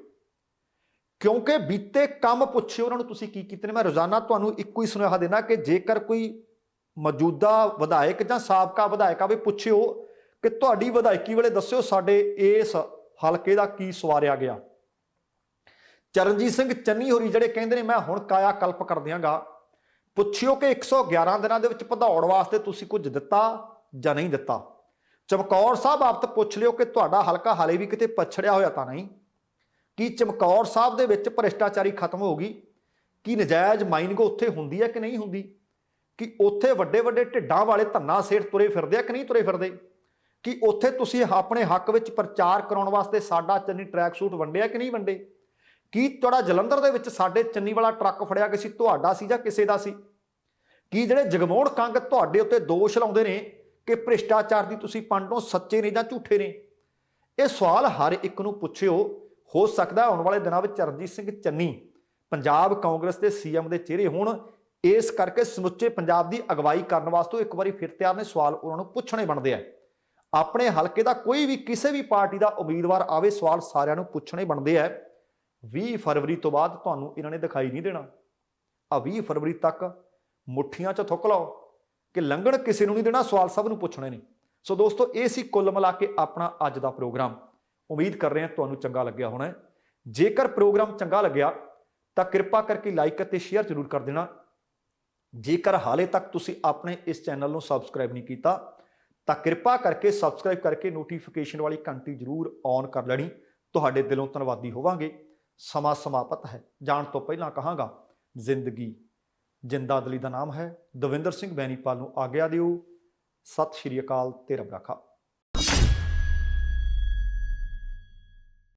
ਕਿਉਂਕਿ ਬੀਤੇ ਕੰਮ ਪੁੱਛਿਓ ਉਹਨਾਂ ਨੂੰ ਤੁਸੀਂ ਕੀ ਕੀਤੇ ਨੇ। ਮੈਂ ਰੋਜ਼ਾਨਾ ਤੁਹਾਨੂੰ ਇੱਕੋ ਹੀ ਸੁਨੇਹਾ ਦੇਣਾ ਕਿ ਜੇਕਰ ਕੋਈ ਮੌਜੂਦਾ ਵਿਧਾਇਕ ਜਾਂ ਸਾਬਕਾ ਵਿਧਾਇਕ ਆਵੇ, ਪੁੱਛਿਓ ਕਿ ਤੁਹਾਡੀ ਵਿਧਾਇਕੀ ਵੇਲੇ ਦੱਸਿਓ ਸਾਡੇ ਇਸ ਹਲਕੇ ਦਾ ਕੀ ਸਵਾਰਿਆ ਗਿਆ। ਚਰਨਜੀਤ ਸਿੰਘ ਚੰਨੀ ਹੋਰੀ ਜਿਹੜੇ ਕਹਿੰਦੇ ਨੇ ਮੈਂ ਹੁਣ ਕਾਇਆ ਕਲਪ ਕਰ ਦਿਆਂਗਾ, ਪੁੱਛਿਓ ਕਿ 111 ਦਿਨਾਂ ਦੇ ਵਿੱਚ ਭਦੌੜ ਵਾਸਤੇ ਤੁਸੀਂ ਕੁਝ ਦਿੱਤਾ ਜਾਂ ਨਹੀਂ ਦਿੱਤਾ। ਚਮਕੌਰ ਸਾਹਿਬ ਆਪ ਤਾਂ ਪੁੱਛ ਲਿਓ ਕਿ ਤੁਹਾਡਾ ਹਲਕਾ ਹਾਲੇ ਵੀ ਕਿਤੇ ਪਛੜਿਆ ਹੋਇਆ ਤਾਂ ਨਹੀਂ। ਕੀ ਚਮਕੌਰ ਸਾਹਿਬ ਦੇ ਵਿੱਚ ਭ੍ਰਿਸ਼ਟਾਚਾਰੀ ਖਤਮ ਹੋ ਗਈ? ਕੀ ਨਜਾਇਜ਼ ਮਾਈਨਿੰਗ ਉੱਥੇ ਹੁੰਦੀ ਹੈ ਕਿ ਨਹੀਂ ਹੁੰਦੀ? ਕਿ ਉੱਥੇ ਵੱਡੇ ਵੱਡੇ ਢਿੱਡਾਂ ਵਾਲੇ ਧੰਨਾ ਸੇਠ ਤੁਰੇ ਫਿਰਦੇ ਆ ਕਿ ਨਹੀਂ ਤੁਰੇ ਫਿਰਦੇ? ਕਿ ਉੱਥੇ ਤੁਸੀਂ ਆਪਣੇ ਹੱਕ ਵਿੱਚ ਪ੍ਰਚਾਰ ਕਰਾਉਣ ਵਾਸਤੇ ਸਾਡਾ ਚੰਨੀ ਟਰੈਕ ਸੂਟ ਵੰਡਿਆ ਕਿ ਨਹੀਂ ਵੰਡੇ? ਕੀ ਤੁਹਾਡਾ ਜਲੰਧਰ ਦੇ ਵਿੱਚ ਸਾਡੇ ਚੰਨੀ ਵਾਲਾ ਟਰੱਕ ਫੜਿਆ ਗਿਆ ਸੀ, ਤੁਹਾਡਾ ਸੀ ਜਾਂ ਕਿਸੇ ਦਾ ਸੀ? ਕਿ ਜਿਹੜੇ ਜਗਮੋਹਨ ਕੰਗ ਤੁਹਾਡੇ ਉੱਤੇ ਦੋਸ਼ ਲਾਉਂਦੇ ਨੇ ਕਿ ਭ੍ਰਿਸ਼ਟਾਚਾਰ ਦੀ ਤੁਸੀਂ ਪੰਡੋਂ ਸੱਚੇ ਨੇ ਜਾਂ ਝੂਠੇ ਨੇ? ਇਹ ਸਵਾਲ ਹਰ ਇੱਕ ਨੂੰ ਪੁੱਛਿਓ। ਹੋ ਸਕਦਾ ਆਉਣ ਵਾਲੇ ਦਿਨਾਂ ਵਿੱਚ ਚਰਨਜੀਤ ਸਿੰਘ ਚੰਨੀ ਪੰਜਾਬ ਕਾਂਗਰਸ ਦੇ ਸੀਐਮ ਦੇ ਚਿਹਰੇ ਹੋਣ। ਇਸ ਕਰਕੇ ਸਮੁੱਚੇ ਪੰਜਾਬ ਦੀ ਅਗਵਾਈ ਕਰਨ ਵਾਸਤੇ ਇੱਕ ਵਾਰੀ ਫਿਰ ਤਿਆਰ ਨੇ। ਸਵਾਲ ਉਹਨਾਂ ਨੂੰ ਪੁੱਛਣੇ ਬਣਦੇ ਆ। ਆਪਣੇ ਹਲਕੇ ਦਾ ਕੋਈ ਵੀ ਕਿਸੇ ਵੀ ਪਾਰਟੀ ਦਾ ਉਮੀਦਵਾਰ ਆਵੇ, ਸਵਾਲ ਸਾਰਿਆਂ ਨੂੰ ਪੁੱਛਣੇ ਬਣਦੇ ਆ। 20 ਫਰਵਰੀ ਤੋਂ ਬਾਅਦ ਤੁਹਾਨੂੰ ਇਹਨਾਂ ਨੇ ਦਿਖਾਈ ਨਹੀਂ ਦੇਣਾ। 20 ਫਰਵਰੀ ਤੱਕ ਮੁੱਠੀਆਂ 'ਚ ਥੁੱਕ ਲਓ ਕਿ ਲੰਘਣ ਕਿਸੇ ਨੂੰ ਨਹੀਂ ਦੇਣਾ, ਸਵਾਲ ਸਭ ਨੂੰ ਪੁੱਛਣੇ ਨੇ। ਸੋ ਦੋਸਤੋ, ਇਹ ਸੀ ਕੁੱਲ ਮਿਲਾ ਕੇ ਆਪਣਾ ਅੱਜ ਦਾ ਪ੍ਰੋਗਰਾਮ। ਉਮੀਦ ਕਰ ਰਹੇ ਹਾਂ ਤੁਹਾਨੂੰ ਚੰਗਾ ਲੱਗਿਆ ਹੋਣਾ। ਜੇਕਰ ਪ੍ਰੋਗਰਾਮ ਚੰਗਾ ਲੱਗਿਆ ਤਾਂ ਕਿਰਪਾ ਕਰਕੇ ਲਾਈਕ ਅਤੇ ਸ਼ੇਅਰ ਜ਼ਰੂਰ ਕਰ ਦੇਣਾ। ਜੇਕਰ ਹਾਲੇ ਤੱਕ ਤੁਸੀਂ ਆਪਣੇ ਇਸ ਚੈਨਲ ਨੂੰ ਸਬਸਕ੍ਰਾਈਬ ਨਹੀਂ ਕੀਤਾ ਤਾਂ ਕਿਰਪਾ ਕਰਕੇ ਸਬਸਕ੍ਰਾਈਬ ਕਰਕੇ ਨੋਟੀਫਿਕੇਸ਼ਨ ਵਾਲੀ ਘੰਟੀ ਜ਼ਰੂਰ ਔਨ ਕਰ ਲੈਣੀ। ਤੁਹਾਡੇ ਦਿਲੋਂ ਧੰਨਵਾਦੀ ਹੋਵਾਂਗੇ। ਸਮਾਂ ਸਮਾਪਤ ਹੈ। ਜਾਣ ਤੋਂ ਪਹਿਲਾਂ ਕਹਾਂਗਾ, ਜ਼ਿੰਦਗੀ ਜਿੰਦਾ ਦਿਲੀ ਦਾ ਨਾਮ ਹੈ। ਦਵਿੰਦਰ ਸਿੰਘ ਬੈਨੀਪਾਲ ਨੂੰ ਆਗਿਆ ਦਿਓ। ਸਤਿ ਸ਼੍ਰੀ ਅਕਾਲ ਤੇ ਰੱਬ ਰਾਖਾ।